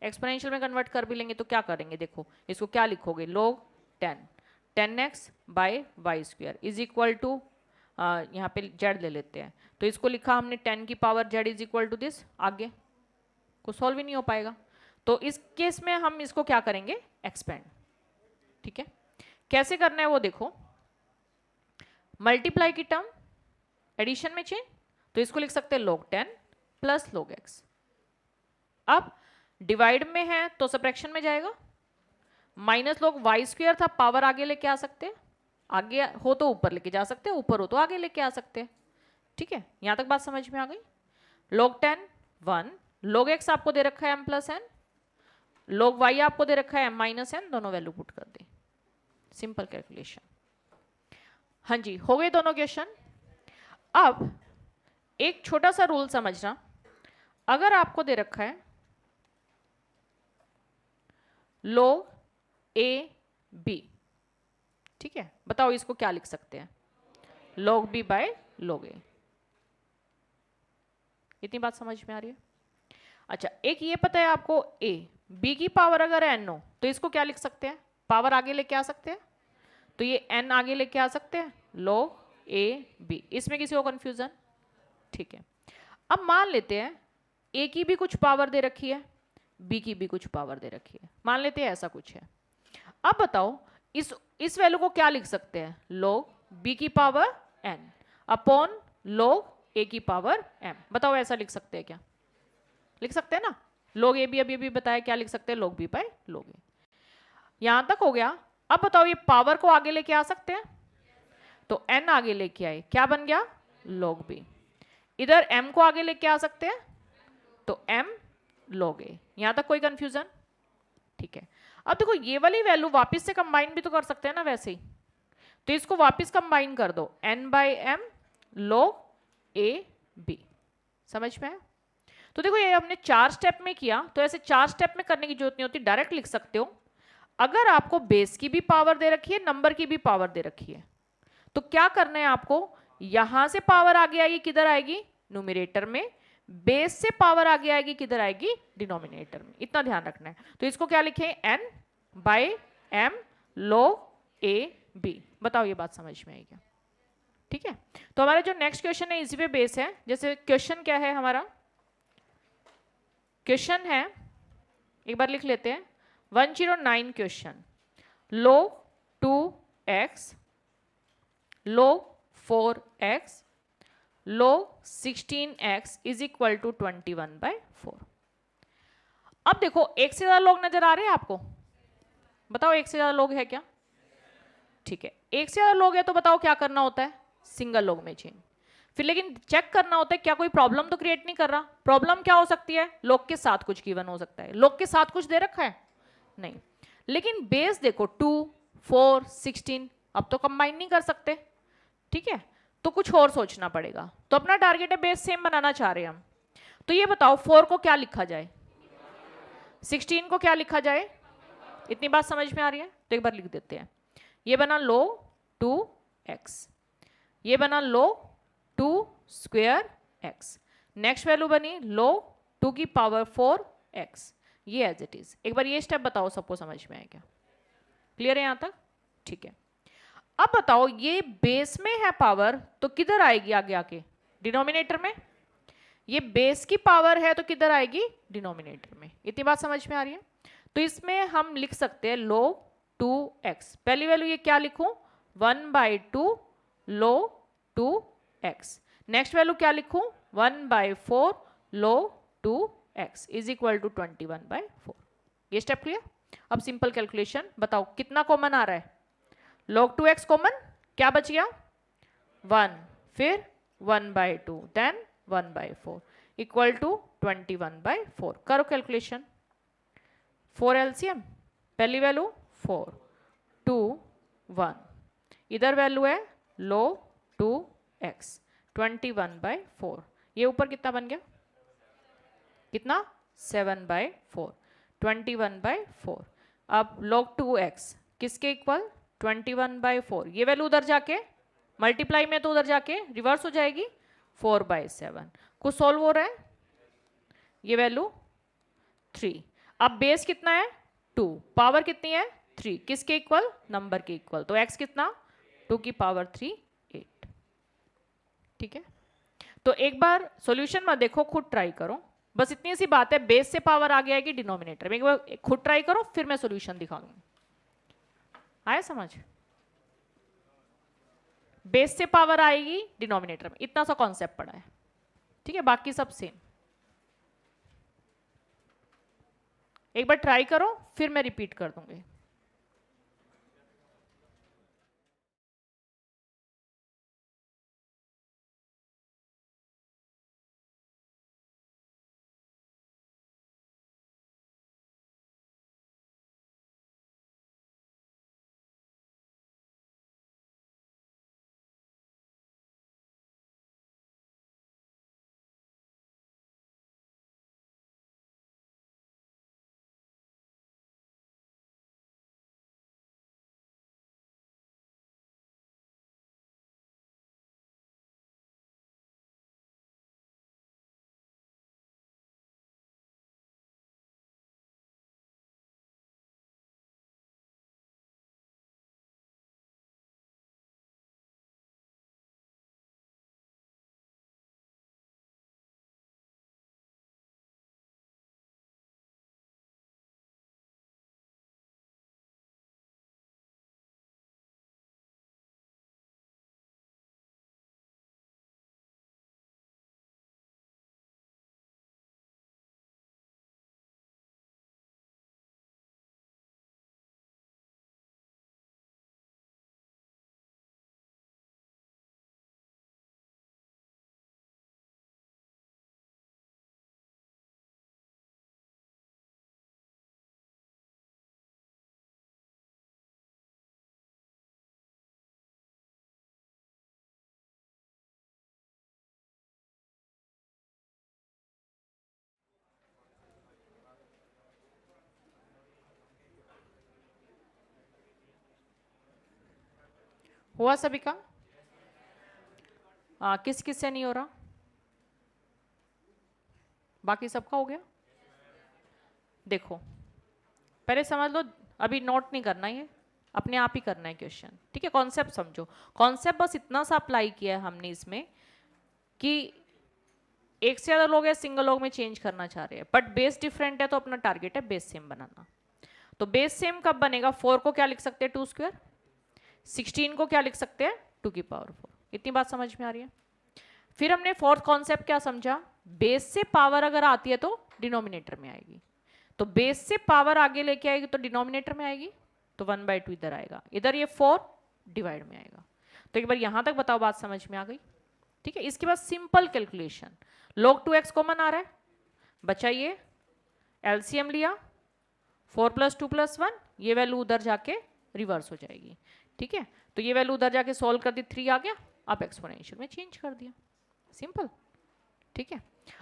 Exponential में कन्वर्ट कर भी लेंगे तो क्या करेंगे? देखो इसको क्या लिखोगे? log 10 10x by Y square is equal to, यहाँ पे z ले लेते हैं, तो इसको लिखा हमने 10 की power z is equal to this. आगे को सॉल्व ही नहीं हो पाएगा, तो इस केस में हम इसको क्या करेंगे? एक्सपेंड। ठीक है, कैसे करना है वो देखो। मल्टीप्लाई की टर्म एडिशन में चेंज, तो इसको लिख सकते हैं log 10 प्लस log x। अब डिवाइड में है तो सबट्रैक्शन में जाएगा, माइनस log y स्क्वायर था, पावर आगे लेके आ सकते हैं, आगे हो तो ऊपर लेके जा सकते हैं, ऊपर हो तो आगे लेके आ सकते हैं। ठीक है, यहां तक बात समझ में आ गई? log 10 1, log x आपको दे रखा है m plus N, log y आपको दे रखा है m माइनस एन, दोनों वैल्यू पुट कर दी। Simple calculation. हाँ जी, हो गए दोनों क्वेश्चन। अब एक छोटा सा रूल समझना, अगर आपको दे रखा है log a b, ठीक है, बताओ इसको क्या लिख सकते हैं? log b by log a। इतनी बात समझ में आ रही है? अच्छा, एक ये पता है आपको, a b की पावर अगर n हो तो इसको क्या लिख सकते हैं, पावर आगे लेके आ सकते हैं, तो ये n आगे लेके आ सकते हैं, log a b। इसमें किसी को कंफ्यूजन? ठीक है। अब मान लेते हैं a की भी कुछ पावर दे रखी है, b की भी कुछ पावर दे रखी है, मान लेते हैं ऐसा कुछ है। अब बताओ इस वैल्यू को क्या लिख सकते हैं, log b की power n upon log a की पावर m। बताओ ऐसा लिख सकते हैं क्या? लिख सकते हैं ना। log a भी अभी बताया, क्या लिख सकते हैं, log b by log a। यहां तक हो गया। अब बताओ ये पावर को आगे लेके आ सकते हैं, तो n आगे लेके आए, क्या बन गया, log b। इधर m को आगे लेके आ सकते हैं, तो m log a। यहां तक कोई कंफ्यूजन? ठीक है। अब देखो ये वाली वैल्यू वापस से कंबाइन भी तो कर सकते हैं ना वैसे ही, तो इसको वापस कंबाइन कर दो, n by M log a b। समझ में है? तो देखो ये हमने 4 स्टेप में किया, तो ऐसे 4 स्टेप में करने की जरूरत नहीं होती, डायरेक्ट लिख सकते हो। अगर आपको बेस की भी पावर दे रखी है, नंबर की भी पावर दे रखी है, तो क्या करना है आपको, यहां से पावर आगे आएगी, किधर आएगी, न्यूमरेटर में, बेस से पावर आगे आएगी, किधर आएगी, डिनोमिनेटर में। इतना ध्यान रखना है। तो इसको क्या लिखें, n by M log a b। बताओ ये बात समझ में आई क्या? ठीक है। तो हमारा जो नेक्स्ट क्वेश्चन है इसी पे बेस है। जैसे क्वेश्चन क्या है हमारा, क्वेश्चन है, एक बार लिख लेते हैं, 109 question, log 2x log 4x log 16x is equal to 21/4। अब देखो एक से ज्यादा लोग नजर आ रहे हैं आपको? बताओ एक से ज्यादा लोग है क्या? ठीक है, एक से ज्यादा लोग है तो बताओ क्या करना होता है, सिंगल लोग में चेंज। फिर लेकिन चेक करना होता है क्या कोई प्रॉब्लम तो क्रिएट नहीं कर रहा। प्रॉब्लम क्या हो सकती है, लोग के साथ कुछ गिवन हो सकता है, लोग के साथ कुछ दे रखा है नहीं, लेकिन बेस देखो 2 4 16, अब तो कंबाइन नहीं कर सकते, ठीक है, तो कुछ और सोचना पड़ेगा। तो अपना टारगेट है बेस सेम बनाना चाह रहे हैं हम। तो ये बताओ 4 को क्या लिखा जाए, 16 को क्या लिखा जाए, इतनी बात समझ में आ रही है? तो एक बार लिख देते हैं, ये बना लो 2x, ये बना लो 2 स्क्वायर x, नेक्स्ट वैल्यू बनी लो 2 की पावर 4x, ये एज इट इज। एक बार ये स्टेप बताओ सबको समझ में आया क्या? क्लियर है यहां तक? ठीक है। अब बताओ ये बेस में है पावर, तो किधर आएगी आगे आके, डिनोमिनेटर में। ये बेस की पावर है तो किधर आएगी, डिनोमिनेटर में। इतनी बात समझ में आ रही है? तो इसमें हम लिख सकते हैं लो 2x, पहली वैल्यू ये क्या लिखूं, 1/2 लो 2x, नेक्स्ट वैल्यू क्या लिखूं, 1/4 लो 2x इज इक्वल टू 21/4। ये स्टेप क्लियर? अब सिंपल कैलकुलेशन बताओ कितना कॉमन आ रहा है, log 2x कॉमन, क्या बच गया 1, फिर 1/2 देन 1/4 इक्वल टू 21/4। करो कैलकुलेशन, 4 एलसीएम, पहली वैल्यू 4 2 1, इधर वैल्यू है लो 2x 21/4, ये ऊपर कितना बन गया, कितना 7/4 21/4। अब log 2x किसके इक्वल, 21/4, ये वैल्यू उधर जाके मल्टीप्लाई में तो उधर जाके रिवर्स हो जाएगी, 4/7। कुछ सॉल्व हो रहा है, ये वैल्यू 3। अब बेस कितना है 2, पावर कितनी है 3, किसके इक्वल, नंबर के इक्वल, तो x कितना 2 की पावर 3 8। ठीक है, तो एक बार सॉल्यूशन में देखो, खुद ट्राई करो, बस इतनी सी बात है, बेस से पावर आ गया है कि डिनोमिनेटर में, एक बार खुद ट्राई करो फिर मैं सॉल्यूशन दिखा दूंगी। आया समझ? बेस से पावर आएगी डिनोमिनेटर में, इतना सा कॉन्सेप्ट पड़ा है, ठीक है, बाकी सब सेम। एक बार ट्राई करो फिर मैं रिपीट कर दूंगी। हुआ सभी का? किस किस से नहीं हो रहा? बाकी सबका हो गया? देखो पहले समझ लो, अभी नोट नहीं करना, ये अपने आप ही करना है क्वेश्चन, ठीक है? कॉन्सेप्ट समझो, कॉन्सेप्ट बस इतना सा अप्लाई किया है हमने इसमें कि एक से ज्यादा लोग है सिंगल लोग में चेंज करना चाह रहे हैं, बट बेस डिफरेंट है, तो अपना टारगेट है बेस सेम बनाना। तो बेस सेम कब बनेगा? 4 को क्या लिख सकते हैं? 2 स्क्वायर। 16 को क्या लिख सकते हैं? 2 की पावर 4। इतनी बात समझ में आ रही है? फिर हमने फोर्थ कॉन्सेप्ट क्या समझा? बेस से पावर अगर आती है तो डिनोमिनेटर में आएगी, तो बेस से पावर आगे लेके आएगी तो डिनोमिनेटर में आएगी, तो 1/2 इधर आएगा, इधर ये 4 डिवाइड में आएगा। तो एक बार यहां तक बताओ, बात समझ में आ गई? ठीक है, इसके बाद simple calculation, log 2x common आ रहा है, बचाइए, एलसीएम लिया, 4 + 2 + 1, ये वैल्यू उधर जाके रिवर्स हो जाएगी, ठीक है? तो ये वैल्यू उधर जाके सॉल्व कर दी, 3 आ गया, अब एक्सपोनेंशियल में चेंज कर दिया, सिंपल, ठीक है?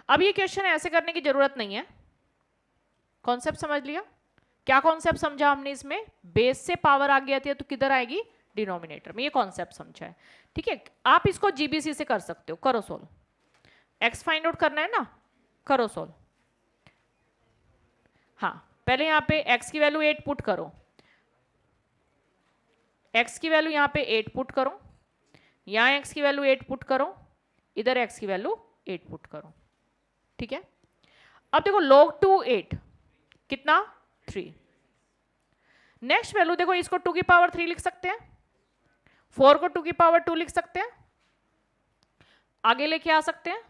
अब ये क्वेश्चन ऐसे करने की जरूरत नहीं है, कॉन्सेप्ट समझ लिया? क्या कॉन्सेप्ट समझा हमने इसमें? बेस से पावर आगे आती है तो किधर आएगी? डिनोमिनेटर में, ये कॉन्सेप्ट समझा है, ठीक है? आप इसको जीबीसी से कर सकते हो, करो सोल्व, एक्स फाइंड आउट करना है ना, करो सोल्व। हाँ, पहले यहां पे x की वैल्यू 8 पुट करो, x की वैल्यू यहां पे 8 पुट करो, यहां x की वैल्यू 8 पुट करो, इधर x की वैल्यू 8 पुट करो, ठीक है? अब देखो log 2 8 कितना? 3। नेक्स्ट वैल्यू देखो, इसको 2 की पावर 3 लिख सकते हैं, 4 को 2 की पावर 2 लिख सकते हैं, आगे लेके आ सकते हैं,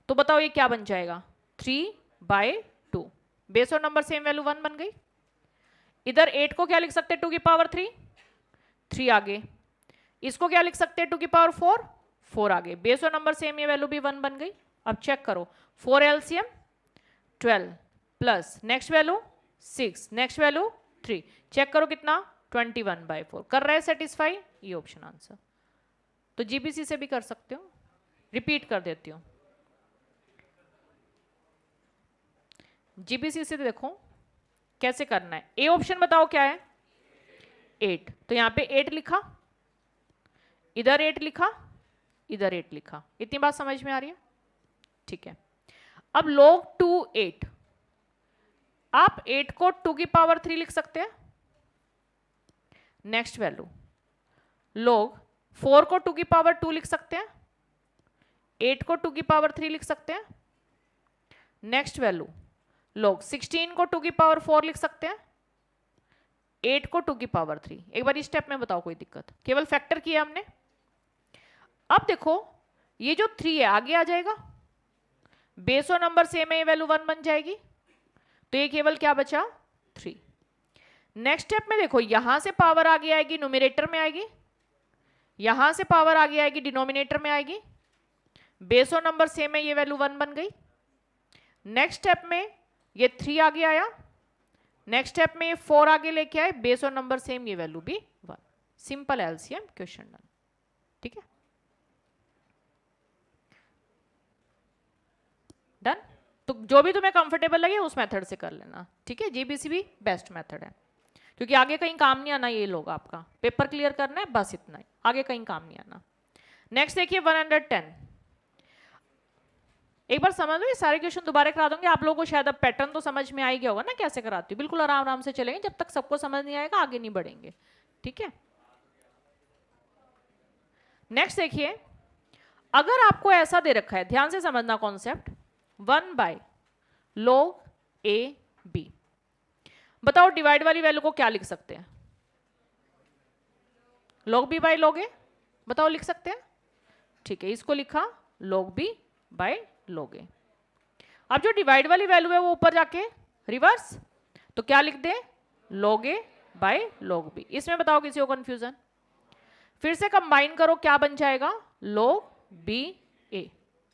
तो बताओ ये क्या बन जाएगा? 3/2। बेस और नंबर सेम, वैल्यू 1 बन गई। इधर 8 को क्या लिख सकते हैं? 2 की पावर 3, 3 आगे। इसको क्या लिख सकते हैं? 2 की पावर 4, 4 आगे। बेस और नंबर सेम, ये वैल्यू भी 1 बन गई। अब चेक करो, 4 LCM 12 plus next value 6, next value 3, check करो कितना? 21/4। कर रहे हैं सेटिस्फाई? ये ऑप्शन आंसर। तो जीबीसी से भी कर सकते हो, रिपीट कर देती हूँ, जीबीसी से देखो कैसे करना है। ए ऑप्शन बताओ क्या है? 8, तो यहां पे 8 लिखा, इधर 8 लिखा, इधर 8 लिखा, इतनी बात समझ में आ रही है? ठीक है। अब log 2 8, आप 8 को 2 की पावर 3 लिख सकते हैं, नेक्स्ट वैल्यू log 4 को 2 की पावर 2 लिख सकते हैं, 8 को 2 की पावर 3 लिख सकते हैं, नेक्स्ट वैल्यू log 16 को 2 की पावर 4 लिख सकते हैं, 8 को 2 की पावर 3। एक बार इस स्टेप में बताओ कोई दिक्कत? केवल फैक्टर किया हमने। अब देखो ये जो 3 है आगे आ जाएगा, बेस और नंबर सेम है, ये वैल्यू 1 बन जाएगी, तो ये केवल क्या बचा? 3। नेक्स्ट स्टेप में देखो, यहां से पावर आगे आएगी, न्यूमरेटर में आएगी, यहां से पावर आगे आएगी, डिनोमिनेटर में आएगी, बेस और नंबर सेम है, ये वैल्यू 1 बन गई। नेक्स्ट स्टेप में ये 3 आगे आया, नेक्स्ट स्टेप में ये 4 आगे लेके आए, बेस और नंबर सेम, ये वैल्यू भी 1। सिंपल एलसीएम क्वेश्चन डन, ठीक है? डन। तो जो भी तुम्हें कंफर्टेबल लगे उस मेथड से कर लेना, ठीक है? जीबीसी भी बेस्ट मेथड है, क्योंकि आगे कहीं काम नहीं आना, ये लोग आपका पेपर क्लियर करना है, बस इतना ही, आगे कहीं काम नहीं आना। नेक्स्ट देखिए 110। एक बार समझ लो, ये सारे क्वेश्चन दोबारा करा दूंगी आप लोगों को, शायद अब पैटर्न तो समझ में आ ही गया होगा ना कैसे कराती हूँ। बिल्कुल आराम आराम से चलेंगे, जब तक सबको समझ नहीं आएगा आगे नहीं बढ़ेंगे, ठीक है? नेक्स्ट देखिए, अगर आपको ऐसा दे रखा है, ध्यान से समझना कॉन्सेप्ट, 1/log AB, बताओ डिवाइड वाली वैल्यू को क्या लिख सकते हैं? log B/log A, बताओ लिख सकते हैं? ठीक है, इसको लिखा log B/log A। अब जो डिवाइड वाली वैल्यू है वो ऊपर जाके रिवर्स, तो क्या लिख दे? log A/log B। इसमें बताओ किसी को कंफ्यूजन? फिर से कंबाइन करो, क्या बन जाएगा? log BA,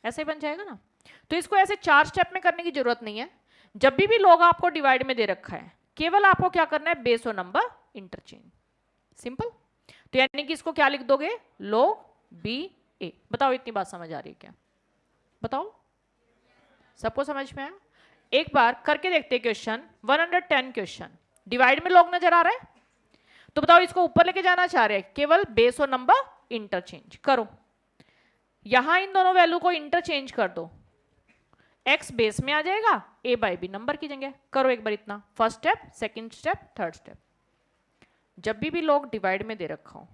ऐसे ही बन जाएगा ना? तो इसको ऐसे 4 स्टेप में करने की जरूरत नहीं है। जब भी log आपको डिवाइड में दे रखा है, केवल आपको क्या करना है? बेस और नंबर इंटरचेंज, सिंपल। तो यानी कि इसको क्या लिख दोगे? log BA। बताओ इतनी बात समझ आ रही है क्या? बताओ, सबको समझ में आया? एक बार करके देखते हैं क्वेश्चन 110। क्वेश्चन डिवाइड में log नजर आ रहा है, तो बताओ इसको ऊपर लेके जाना चाह रहे हैं, केवल बेस और नंबर इंटरचेंज करो। यहां इन दोनों वैल्यू को इंटरचेंज कर दो, x बेस में आ जाएगा, a बाई बी नंबर की जगह। करो एक बार इतना, first step, second step, third step. जब भी लोग डिवाइड में दे रखा हो,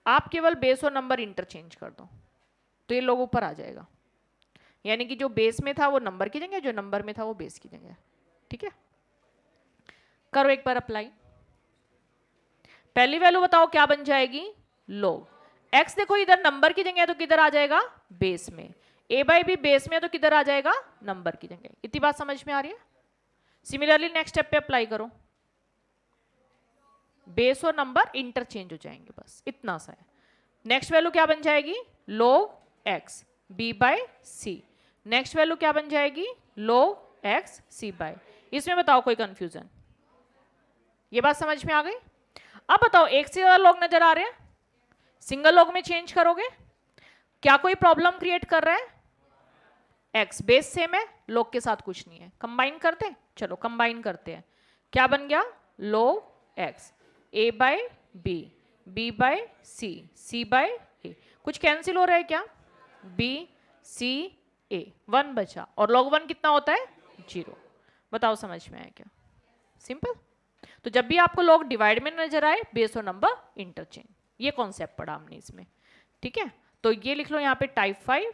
आप केवल बेस और नंबर इंटरचेंज कर दो, तो ये लोग ऊपर आ जाएगा। यानी कि जो बेस में था वो नंबर की जगह, जो नंबर में था वो बेस की जगह। ठीक है, करो एक बार अप्लाई। पहली वैल्यू बताओ क्या बन जाएगी, लोग। x देखो इधर नंबर की जगह है तो किधर आ जाएगा, बेस में। a बाई बी बेस में है तो किधर आ जाएगा, नंबर की जगह। इतनी बात समझ में आ रही है? सिमिलरली नेक्स्ट स्टेप पे अप्लाई करो, बेस और नंबर इंटरचेंज हो जाएंगे, बस इतना सा है। नेक्स्ट वैल्यू क्या बन जाएगी, log x b by C. Next value क्या बन जाएगी, log x c बाई। इसमें बताओ कोई कंफ्यूजन? ये बात समझ में आ गई? अब बताओ एक से ज्यादा लोग नजर आ रहे हैं, सिंगल लॉग में चेंज करोगे, क्या कोई प्रॉब्लम क्रिएट कर रहा है? x बेस सेम है, लॉग के साथ कुछ नहीं है, कंबाइन करते हैं। चलो कंबाइन करते हैं, क्या बन गया, log x a by B, b by C, c by a। कुछ कैंसिल हो रहा है क्या, b c a, 1 बचा, और log 1 कितना होता है, 0। बताओ समझ में आया क्या? सिंपल। तो जब भी आपको लॉग डिवाइड में नजर आए, बेस और नंबर इंटरचेंज, ये कॉन्सेप्ट पढ़ा हमने इसमें। ठीक है, तो ये लिख लो यहाँ पे टाइप 5,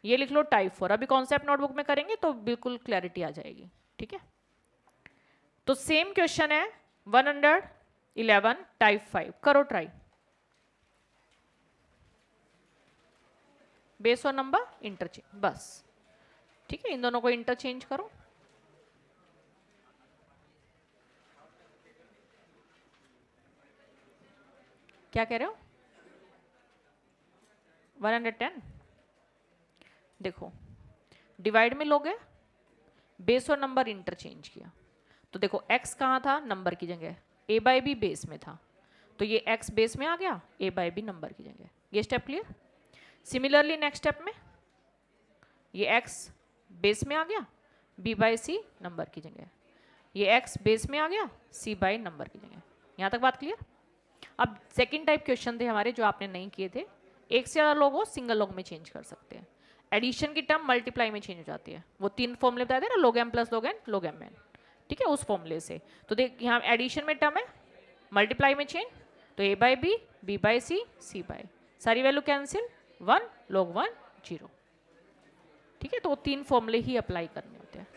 ये लिख लो टाइप 4। अभी कॉन्सेप्ट नोटबुक में करेंगे तो बिल्कुल क्लैरिटी आ जाएगी। ठीक है, तो सेम क्वेश्चन है 111 टाइप 5, करो ट्राई। बेस और नंबर इंटरचेंज, बस। ठीक है, इन दोनों को इंटरचेंज करो। क्या कह रहे हो, 110? देखो डिवाइड में लोगे, बेस और नंबर इंटरचेंज किया, तो देखो x कहाँ था, नंबर की जगह, a बाई बी बेस में था, तो ये x बेस में आ गया, a बाई बी नंबर की जगह। ये step clear? Similarly next step में ये x बेस में आ गया, b बाई सी नंबर की जगह, ये x बेस में आ गया, c बाई नंबर की जगह। यहाँ तक बात क्लियर? अब सेकंड टाइप क्वेश्चन थे हमारे जो आपने नहीं किए थे, एक से ज्यादा लोग हो, सिंगल लॉग में चेंज कर सकते हैं। एडिशन की टर्म मल्टीप्लाई में चेंज हो जाती है, वो 3 फॉर्मूले बताए थे ना, log m plus log n log m n। ठीक है, उस फॉर्मूले से। तो देख यहाँ एडिशन में टर्म है, मल्टीप्लाई में चेंज, तो a by B, b by C, c by, सारी वैल्यू कैंसिल, 1 log 1 0। ठीक है, तो 3 फॉर्मूले ही अप्लाई करने होते हैं।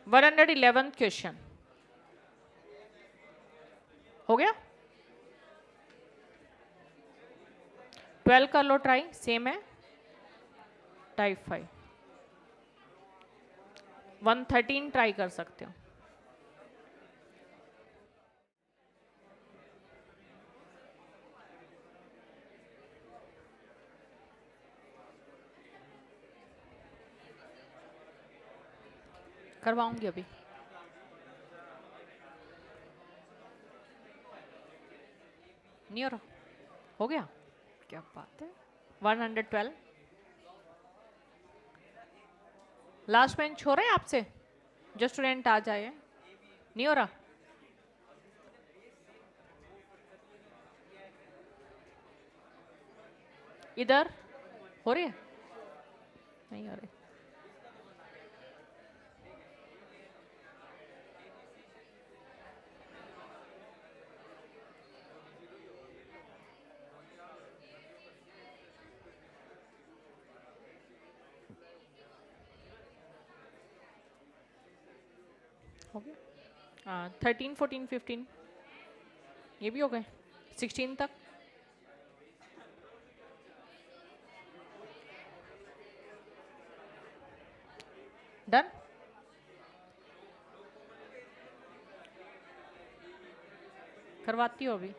वन 111 क्वेश्चन हो गया। 12 कर लो ट्राई, सेम है टाइप 5। 113 ट्राई कर सकते हो। करवाऊंगी अभी। नहीं हो रहा, हो गया, क्या बात है। 112 लास्ट बेंच हो रहे हैं आपसे, जो स्टूडेंट आ जाए। नहीं हो रहा, इधर हो रही है, नहीं हो रही। हो गया। 13 14 15 ये भी हो गए, 16 तक। डन। करवाती हो अभी।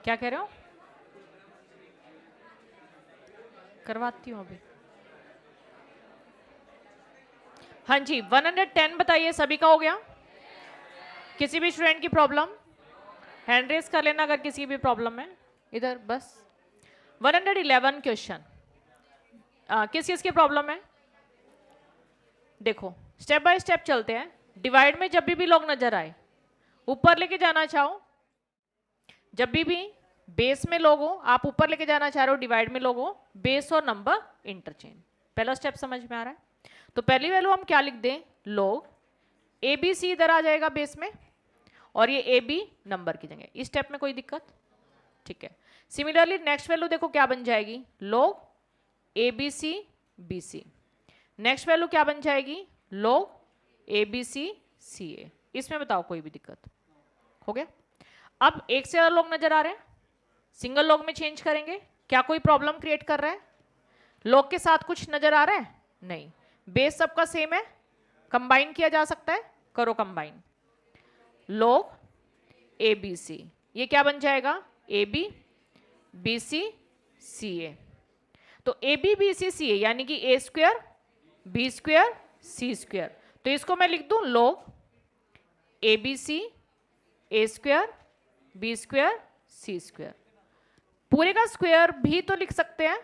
क्या कह रहे हो? करवाती हूँ अभी। हाँ जी, 110 बताइए, सभी का हो गया? किसी भी स्टूडेंट की प्रॉब्लम हैंड रेस कर लेना अगर किसी भी प्रॉब्लम है। इधर बस। 111 क्वेश्चन, किस चीज की प्रॉब्लम है? देखो स्टेप बाय स्टेप चलते हैं। डिवाइड में जब भी लोग नजर आए ऊपर लेके जाना चाहो, जब भी बेस में लोग हो आप ऊपर लेके जाना चाह रहे हो, डिवाइड में लोग हो, बेस और नंबर इंटरचेंज। पहला स्टेप समझ में आ रहा है? तो पहली वैल्यू हम क्या लिख दें? लोग ए बी सी इधर आ जाएगा बेस में, और ये ए बी नंबर की जगह। इस स्टेप में कोई दिक्कत? ठीक है। सिमिलरली नेक्स्ट वैल्यू देखो क्या बन जाएगी? Log A B C B C. Next value क्या बन जाएगी? Log A B C C ए। इसमें बताओ कोई भी दिक्कत? हो गया। अब एक से ज्यादा लोग नजर आ रहे हैं, सिंगल लॉग में चेंज करेंगे, क्या कोई प्रॉब्लम क्रिएट कर रहा है? लॉग के साथ कुछ नजर आ रहा है? नहीं। बेस सबका सेम है, कंबाइन किया जा सकता है, करो combine. Log A B C, ये क्या बन जाएगा? A B B C C A. तो A B B C C A यानी कि A square B square C square. तो इसको मैं लिख दूं log A B C A square B square C square. पूरे का स्क्वायर भी तो लिख सकते हैं,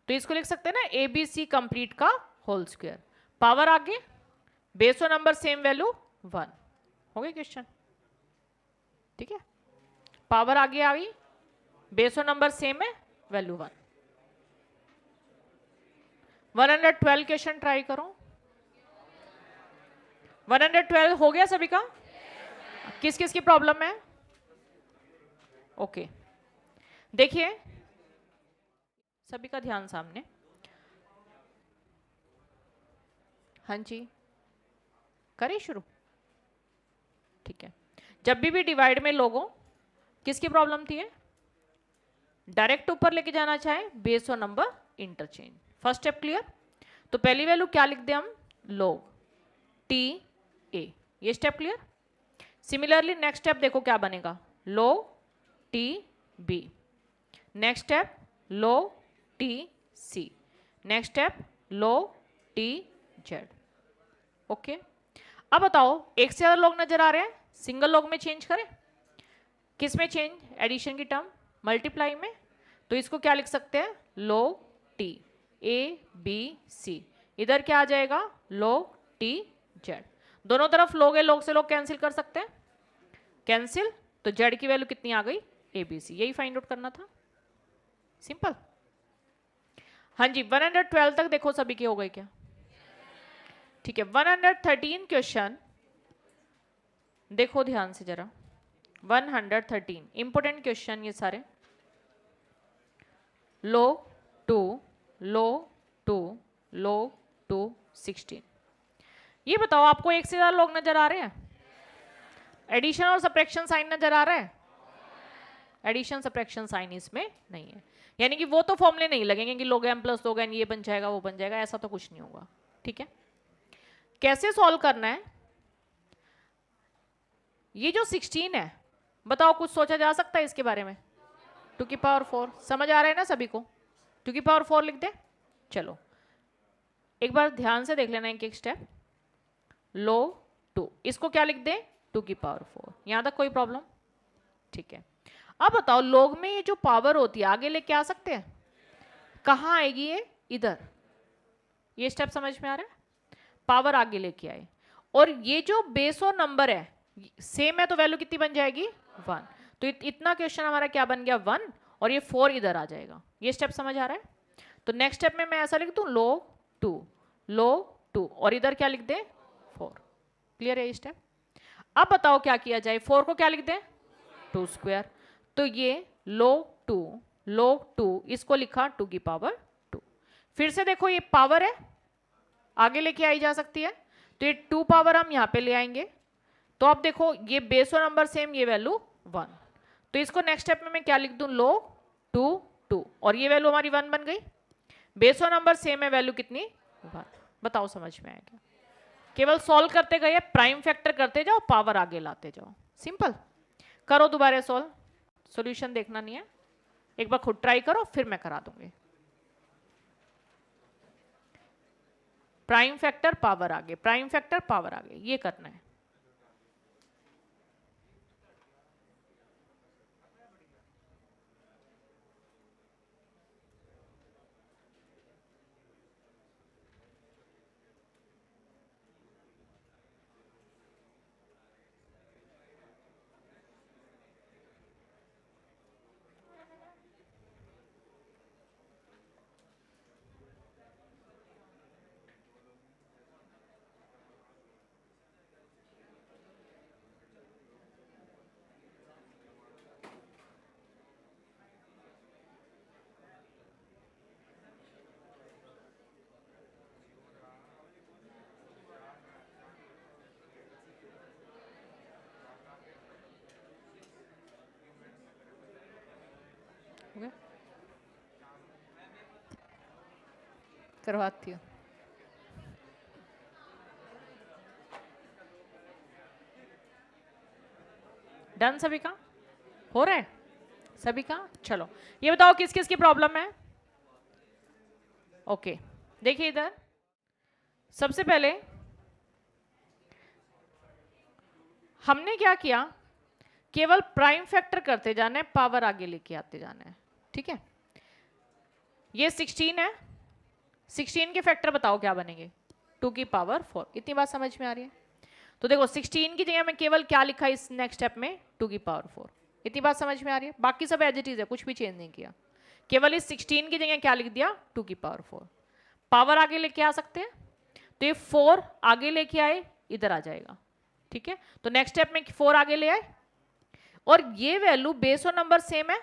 तो इसको लिख सकते हैं ना ए बी सी कंप्लीट का होल स्क्वायर। पावर आगे, बेस और नंबर सेम वैल्यू 1। हो गया क्वेश्चन? ठीक है। पावर आगे आ गई, बेस और नंबर सेम है, वैल्यू 1। 112 क्वेश्चन ट्राई करो। 112 हो गया सभी का? किस किस की प्रॉब्लम है? ओके देखिए सभी का ध्यान सामने। हाँ जी करें शुरू? ठीक है। जब भी डिवाइड में लोगों किसकी प्रॉब्लम थी? डायरेक्ट ऊपर लेके जाना चाहे, बेस और number interchange. First step clear? तो पहली वैल्यू क्या लिख दे हम? लोग टी ए। ये step clear? Similarly next step देखो क्या बनेगा? लोग टी बी। नेक्स्ट स्टेप लोग टी सी। नेक्स्ट स्टेप लोग टी जेड। ओके। अब बताओ एक से ज्यादा लोग नजर आ रहे हैं, सिंगल लोग में चेंज करें? किस में चेंज? एडिशन की टर्म, मल्टीप्लाई में। तो इसको क्या लिख सकते हैं? लोग टी ए बी सी। इधर क्या आ जाएगा? लोग टी जेड। दोनों तरफ लोग है, लोग से लोग कैंसिल कर सकते हैं, कैंसिल। तो जेड की वैल्यू कितनी आ गई? A B C. यही फाइंड आउट करना था, सिंपल। हाँ जी 112 तक देखो सभी के हो गए क्या? ठीक है। 113 क्वेश्चन देखो ध्यान से जरा। 113 इंपोर्टेंट क्वेश्चन ये सारे। Log two log two log two 16। ये बताओ आपको एक से ज्यादा लोग नजर आ रहे हैं? एडिशन और सब्ट्रैक्शन साइन नजर आ रहा है? एडिशन सब्ट्रैक्शन साइन इसमें नहीं है, यानी कि वो तो फॉर्मूले नहीं लगेंगे कि लोग एम प्लस लोग एन ये बन जाएगा वो बन जाएगा, ऐसा तो कुछ नहीं होगा। ठीक है। कैसे सॉल्व करना है? ये जो 16 है बताओ कुछ सोचा जा सकता है इसके बारे में? 2 की पावर 4 समझ आ रहा है ना सभी को? 2 की पावर 4 लिख दे। चलो एक बार ध्यान से देख लेना एक एक स्टेप। लो 2 इसको क्या लिख दे? 2 की पावर 4। यहां तक कोई प्रॉब्लम? ठीक है। अब बताओ लोग में ये जो पावर होती है आगे लेके आ सकते हैं? कहां आएगी ये? इधर। ये स्टेप समझ में आ रहा है? पावर आगे लेके आए, और ये जो बेस और नंबर है सेम है, तो वैल्यू कितनी बन जाएगी? 1। तो इतना क्वेश्चन हमारा क्या बन गया? 1, और ये 4 इधर आ जाएगा। ये स्टेप समझ आ रहा है? तो नेक्स्ट स्टेप में मैं ऐसा लिख दूं लोग 2 और इधर क्या लिख दे? 4। क्लियर है ये स्टेप? अब बताओ क्या किया जाए? 4 को क्या लिख दें? 2 स्क्वायर। तो ये लोग 2 इसको लिखा 2 की पावर 2। फिर से देखो ये पावर है आगे लेके आई जा सकती है, तो ये 2 पावर हम यहां पे ले आएंगे। तो अब देखो ये बेस और नंबर सेम, ये वैल्यू 1। तो इसको नेक्स्ट स्टेप में मैं क्या लिख दूं? लोग 2 और ये वैल्यू हमारी 1 बन गई। बेस और नंबर सेम है, वैल्यू कितनी? 1। बताओ समझ में आएगा? केवल सॉल्व करते गए, प्राइम फैक्टर करते जाओ, पावर आगे लाते जाओ, सिंपल। करो दोबारा सॉल्व, सॉल्यूशन देखना नहीं है, एक बार खुद ट्राई करो फिर मैं करा दूंगी। प्राइम फैक्टर पावर आगे, प्राइम फैक्टर पावर आगे, ये करना है। करवाती हूँ। डन सभी का? हो रहा है सभी का? चलो ये बताओ किस किस की प्रॉब्लम है। ओके देखिए इधर सबसे पहले हमने क्या किया, केवल प्राइम फैक्टर करते जाना है, पावर आगे लेके आते जाना है। ठीक है, ये 16 है, 16 के फैक्टर बताओ क्या बनेंगे, 2 की पावर 4। इतनी बात समझ में आ रही है? तो देखो 16 की जगह में केवल क्या लिखा इस नेक्स्ट स्टेप में, 2 की पावर 4। इतनी बात समझ में आ रही है? बाकी सब एज इट इज है, कुछ भी चेंज नहीं किया, केवल इस 16 की जगह क्या लिख दिया, 2 की पावर 4। पावर आगे लेके आ सकते हैं, तो ये 4 आगे लेके आए, इधर आ जाएगा। ठीक है, तो नेक्स्ट स्टेप में 4 आगे ले आए और ये वैल्यू बेस और नंबर सेम है,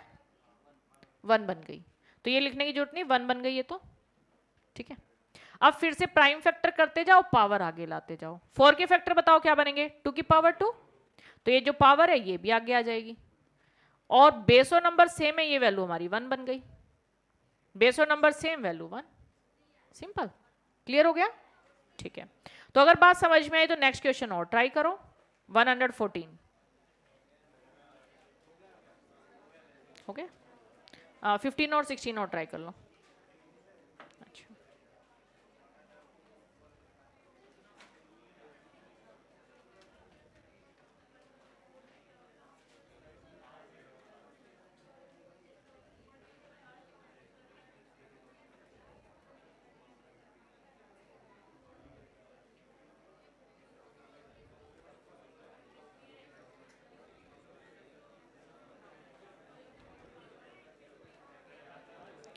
1 बन गई, तो ये लिखने की जरूरत नहीं, 1 बन गई ये तो। ठीक है, अब फिर से प्राइम फैक्टर करते जाओ, पावर आगे लाते जाओ। 4 के फैक्टर बताओ क्या बनेंगे, 2 की पावर 2, तो ये जो पावर है ये भी आगे आ जाएगी, और बेस और नंबर सेम है, ये वैल्यू हमारी 1 बन गई, बेस और number same value 1। Simple, clear हो गया? ठीक है, तो अगर बात समझ में आई तो नेक्स्ट क्वेश्चन और ट्राई करो, 114। ओके, 15 और 16 और ट्राई कर लो। अच्छा,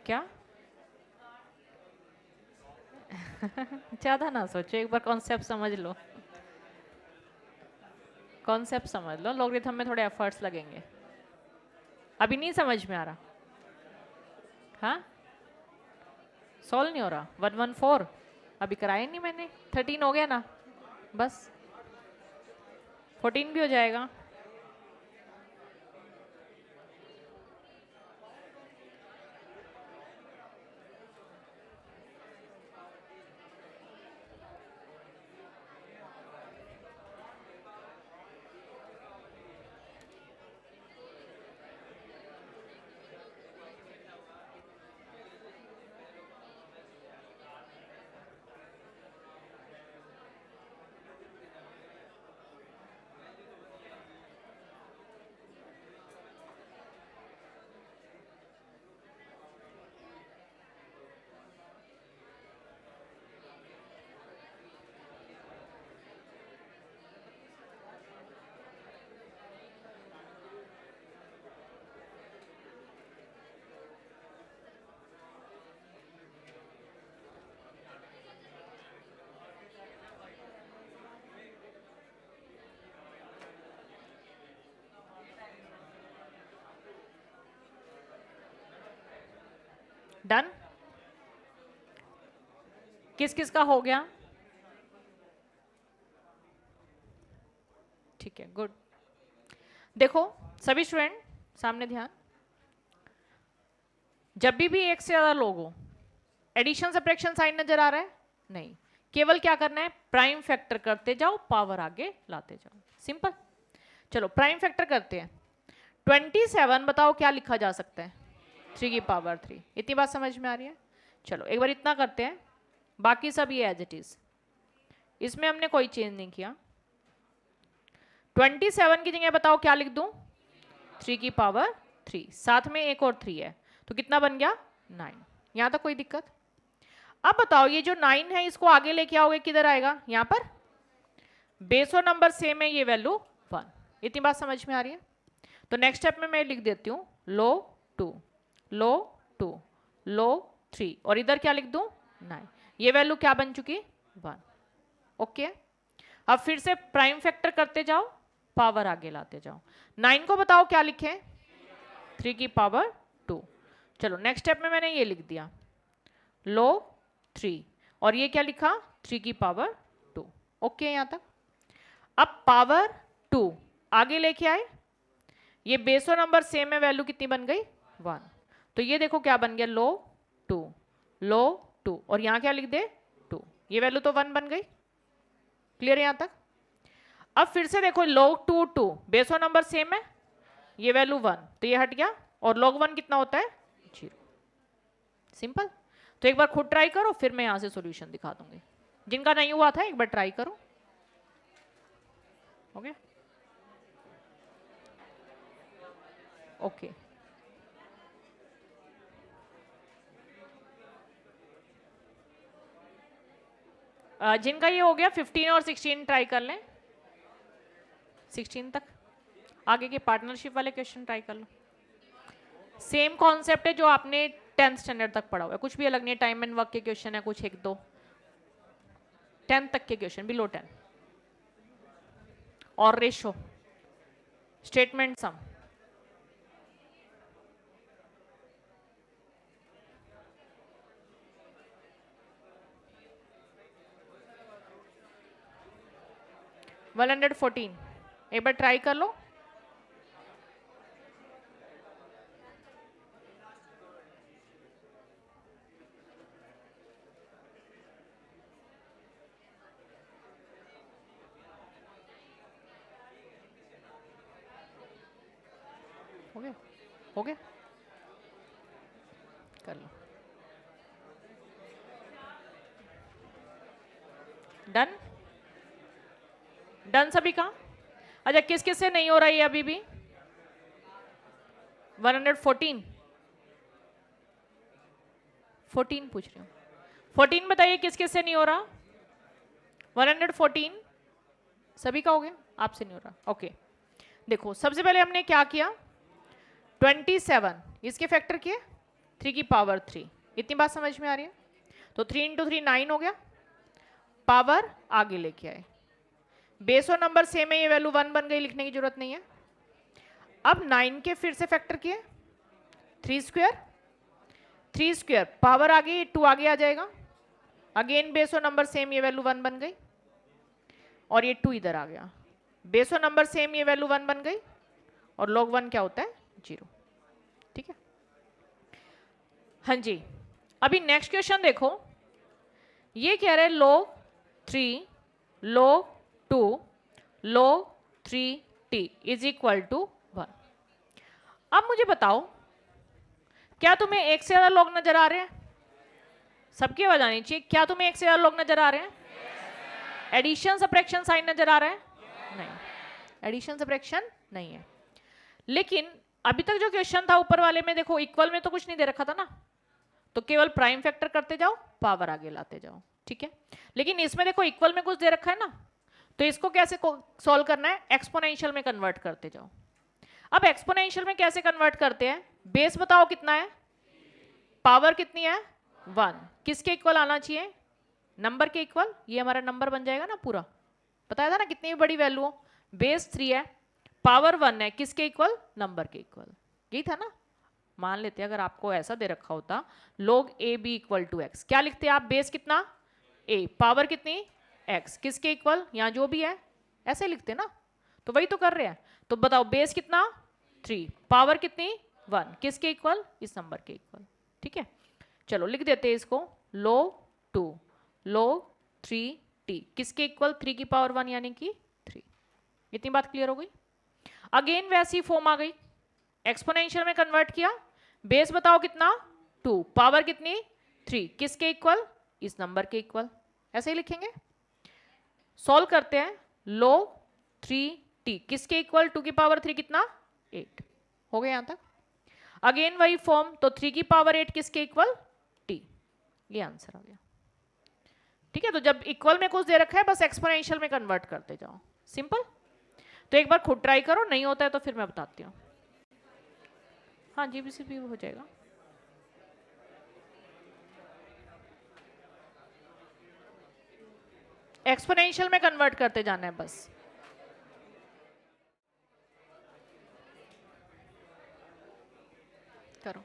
क्या ज्यादा ना सोचो, एक बार कॉन्सेप्ट समझ लो, कॉन्सेप्ट समझ लो, लॉगरिथम में थोड़े एफर्ट्स लगेंगे। अभी नहीं समझ में आ रहा? हाँ, सॉल्व नहीं हो रहा? 114 अभी कराया नहीं मैंने, 13 हो गया ना, बस 14 भी हो जाएगा। डन, किस किस का हो गया? ठीक है, गुड। देखो सभी स्टूडेंट सामने ध्यान, जब भी एक से ज्यादा लोग हो, एडिशन सब्ट्रैक्शन साइन नजर आ रहा है? नहीं, केवल क्या करना है, प्राइम फैक्टर करते जाओ, पावर आगे लाते जाओ, सिंपल। चलो प्राइम फैक्टर करते हैं, 27 बताओ क्या लिखा जा सकता है, 3 की पावर 3। इतनी बात समझ में आ रही है? चलो एक बार इतना करते हैं, बाकी सब ये एज इट इज, इसमें हमने कोई चेंज नहीं किया। 27 की जगह बताओ क्या लिख दूं, 3 की पावर 3, साथ में एक और 3 है, तो कितना बन गया, 9। यहां तक कोई दिक्कत? अब बताओ ये जो 9 है इसको आगे लेके आओगे, किधर आएगा, यहां पर, बेस और नंबर सेम है, ये वैल्यू 1। इतनी बात समझ में आ रही है? तो नेक्स्ट स्टेप में मैं लिख देती हूँ लो 2, लो 2, लो 3, और इधर क्या लिख दूं, 9। ये वैल्यू क्या बन चुकी, 1। ओके, अब फिर से प्राइम फैक्टर करते जाओ, पावर आगे लाते जाओ। 9 को बताओ क्या लिखें, 3 की पावर 2। चलो नेक्स्ट स्टेप में मैंने ये लिख दिया लो 3, और ये क्या लिखा, 3 की पावर 2। ओके यहां तक। अब पावर 2 आगे लेके आए, ये बेसो नंबर सेम है, वैल्यू कितनी बन गई, 1। तो ये देखो क्या बन गया, लो 2, लो 2 और यहाँ क्या लिख दे 2, ये वैल्यू तो 1 बन गई। क्लियर है यहाँ तक? अब फिर से देखो log 2 2 base on number same है, ये वैल्यू 1 तो ये हट गया, और log 1 कितना होता है 0। सिंपल। तो एक बार खुद ट्राई करो, फिर मैं यहाँ से सॉल्यूशन दिखा दूंगी। जिनका नहीं हुआ था एक बार ट्राई करो। ओके ओके जिनका ये हो गया 15 और 16 ट्राई कर लें, 16 तक। आगे के पार्टनरशिप वाले क्वेश्चन ट्राई कर लो। सेम कॉन्सेप्ट है जो आपने 10th स्टैंडर्ड तक पढ़ा हुआ है, कुछ भी अलग नहीं। टाइम एंड वर्क के क्वेश्चन है कुछ, एक दो 10th तक के क्वेश्चन, बिलो 10। और रेशो, स्टेटमेंट सम, वन 114 एक बार ट्राई कर लो। हो गया, हो गया, कर लो। डन, डन सभी का। अच्छा किस किस से नहीं हो रहा है अभी भी? 114 14 पूछ रही हूँ, 14 बताइए किस किस से नहीं हो रहा? 114 सभी का हो गया, आपसे नहीं हो रहा। ओके देखो सबसे पहले हमने क्या किया, 27 इसके फैक्टर किए 3 की पावर 3, इतनी बात समझ में आ रही है? तो 3 इंटू 3 9 हो गया, पावर आगे लेके आए, बेस और नंबर सेम है, ये वैल्यू 1 बन गई, लिखने की जरूरत नहीं है। अब 9 के फिर से फैक्टर किए 3 स्क्वायर, 3 स्क्वायर पावर आ गई 2 आगे आ जाएगा, अगेन बेस और नंबर सेम, ये वैल्यू 1 बन गई, और ये 2 इधर आ गया, बेस और नंबर सेम, ये वैल्यू 1 बन गई, और log 1 क्या होता है 0। ठीक है हाँ जी। अभी नेक्स्ट क्वेश्चन देखो, ये कह रहे हैं log 3 log 2 log 3t is equal to 1। अब मुझे बताओ क्या तुम्हें एक से ज्यादा लोग नजर आ रहे हैं? सबकी आवाज आनी चाहिए, क्या तुम्हें एक से ज्यादा लोग नजर आ रहे हैं? एडिशन सब्ट्रैक्शन साइन नजर आ रहा है? नहीं, एडिशन सब्ट्रैक्शन नहीं है। लेकिन अभी तक जो क्वेश्चन था ऊपर वाले में देखो, इक्वल में तो कुछ नहीं दे रखा था ना, तो केवल प्राइम फैक्टर करते जाओ, पावर आगे लाते जाओ। ठीक है, लेकिन इसमें देखो इक्वल में कुछ दे रखा है ना, तो इसको कैसे सॉल्व करना है, एक्सपोनेंशियल में कन्वर्ट करते जाओ। अब एक्सपोनेंशियल में कैसे कन्वर्ट करते हैं, बेस बताओ कितना है, पावर कितनी है 1, किसके इक्वल आना चाहिए, नंबर के इक्वल, ये हमारा नंबर बन जाएगा ना पूरा, बताया था ना कितनी भी बड़ी वैल्यू हो, बेस 3 है, पावर 1 है, किसके इक्वल, नंबर के इक्वल, यही था ना। मान लेते अगर आपको ऐसा दे रखा होता log a b equal to x, क्या लिखते आप, बेस कितना a, पावर कितनी x, किसके इक्वल, यहाँ जो भी है ऐसे लिखते ना, तो वही तो कर रहे हैं। तो बताओ बेस कितना 3, पावर कितनी 1, किसके इक्वल, इस नंबर के इक्वल। ठीक है चलो लिख देते हैं इसको, log 2 log 3t किसके इक्वल, 3 की पावर 1 यानी कि 3। इतनी बात क्लियर हो गई। अगेन वैसी फॉर्म आ गई, एक्सपोनेंशियल में कन्वर्ट किया, बेस बताओ कितना 2, पावर कितनी 3, किसके इक्वल, इस नंबर के इक्वल, ऐसे ही लिखेंगे। सॉल्व करते हैं, log 3t किसके इक्वल, 2 की पावर 3 कितना 8, हो गया यहां तक। अगेन वही फॉर्म, तो 3 की पावर 8 किसके इक्वल t, ये आंसर आ गया। ठीक है, तो जब इक्वल में कुछ दे रखा है बस एक्सपोनेंशियल में कन्वर्ट करते जाओ, सिंपल। तो एक बार खुद ट्राई करो, नहीं होता है तो फिर मैं बताती हूँ। हाँ जीबीसी भी हो जाएगा। एक्सपोनेंशियल में कन्वर्ट करते जाना है बस। करो,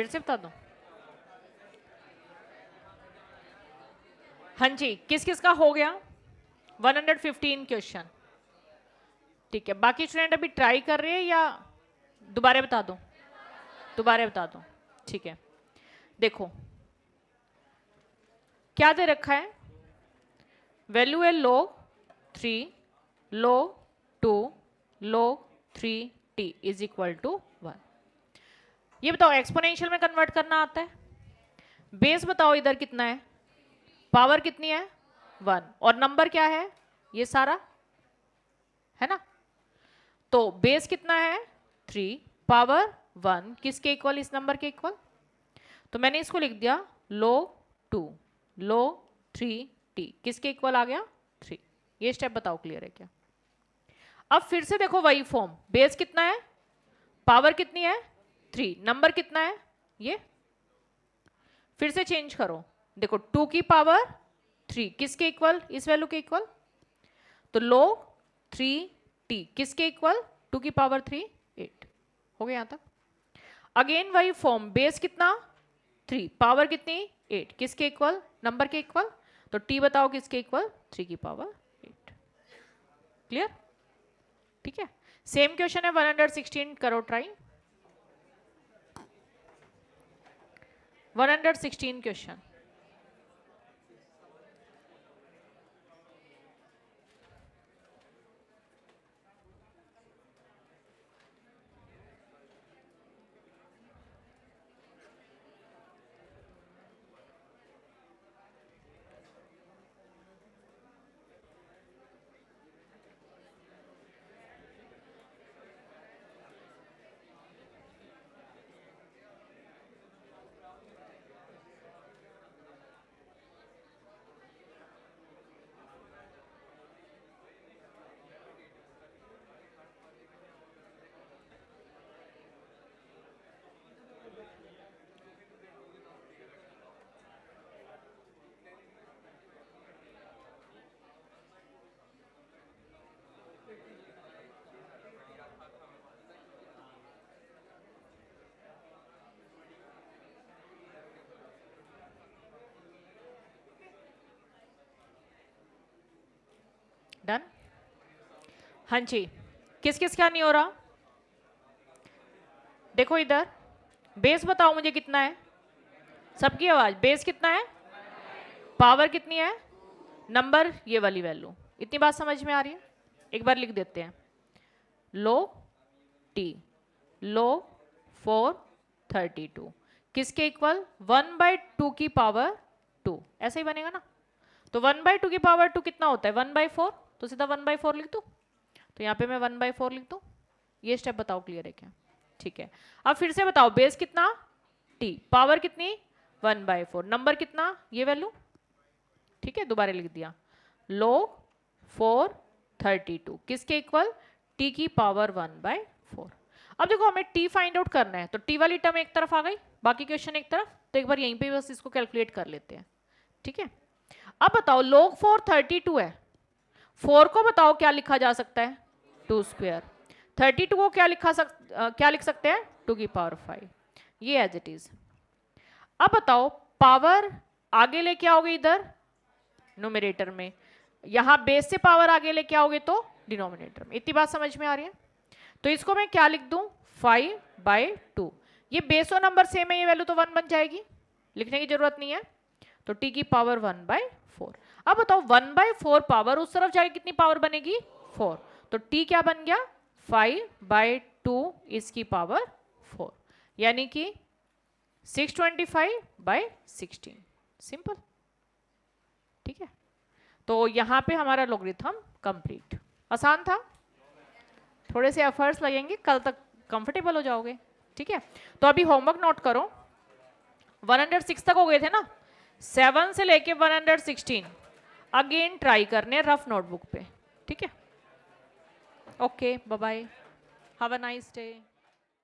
फिर से बता दूं? हाँ जी, किस किस का हो गया? 115 क्वेश्चन। ठीक है, बाकी स्टूडेंट अभी ट्राई कर रहे हैं या दोबारा बता दूं? दोबारा बता दूं, ठीक है। देखो क्या दे रखा है, वैल्यू है log 3 log 2 log 3t is equal to 1। ये बताओ एक्सपोनेंशियल में कन्वर्ट करना आता है? बेस बताओ इधर कितना है, पावर कितनी है 1, और नंबर क्या है ये सारा, है ना? तो बेस कितना है 3, पावर 1 किसके इक्वल, इस नंबर के इक्वल। तो मैंने इसको लिख दिया log 2 log 3t किसके इक्वल आ गया 3। ये स्टेप बताओ क्लियर है क्या? अब फिर से देखो वही फॉर्म, बेस कितना है, पावर कितनी है 3, नंबर कितना है ये, फिर से चेंज करो। देखो 2 की पावर 3 किसके इक्वल, इस वैल्यू के इक्वल। तो log 3t किसके इक्वल, 2 की पावर 3 8 हो गया यहां तक। अगेन वही फॉर्म, बेस कितना 3, पावर कितनी 8 किसके इक्वल, नंबर के इक्वल। तो t बताओ किसके इक्वल, 3 की पावर 8। क्लियर? ठीक है, सेम क्वेश्चन है 116, करो ट्राई। 116 क्वेश्चन। डन? हाँ जी, किस किस का नहीं हो रहा? देखो इधर, बेस बताओ मुझे कितना है, सबकी आवाज, बेस कितना है, पावर कितनी है, नंबर ये वाली वैल्यू। इतनी बात समझ में आ रही है? एक बार लिख देते हैं, log t log 432 किसके इक्वल, 1/2 की पावर 2, ऐसा ही बनेगा ना। तो 1/2 की पावर 2 कितना होता है, 1/4, तो सीधा 1/4 लिख दूं। तो यहाँ पे मैं 1/4 लिख दूं। ये स्टेप बताओ क्लियर है क्या? ठीक है, अब फिर से बताओ, बेस कितना t, पावर कितनी 1/4, नंबर कितना ये वैल्यू। ठीक है, दोबारा लिख दिया, log 432 किसके इक्वल, t की पावर 1/4। अब देखो हमें t फाइंड आउट करना है, तो t वाली टर्म एक तरफ आ गई, बाकी क्वेश्चन एक तरफ। तो एक बार यहीं पे बस इसको कैलकुलेट कर लेते हैं। ठीक है, अब बताओ log 432 है, 4 को बताओ क्या लिखा जा सकता है, 2 स्क्वायर। 32 को क्या लिख सकते हैं, 2 की पावर 5, ये एज इट इज। अब बताओ पावर आगे लेके आओगे इधर न्यूमरेटर में, यहां बेस से पावर आगे लेके आओगे तो डिनोमिनेटर में। इतनी बात समझ में आ रही है? तो इसको मैं क्या लिख दूं, 5/2। ये बेस और नंबर सेम है, ये वैल्यू तो 1 बन जाएगी, लिखने की जरूरत नहीं है। तो t की पावर 1/4। अब बताओ 1/4 पावर उस तरफ जाके कितनी पावर बनेगी, 4। तो t क्या बन गया, 5/2 इसकी पावर 4, यानी कि 625/16। सिंपल। ठीक है, तो यहां पे हमारा लॉगरिथम कंप्लीट। आसान था, थोड़े से एफर्ट्स लगेंगे, कल तक कंफर्टेबल हो जाओगे। ठीक है, तो अभी होमवर्क नोट करो। 106 तक हो गए थे ना, 7 से लेके 116 अगेन ट्राई करने रफ नोटबुक पे। ठीक है, okay, bye bye, have a nice day.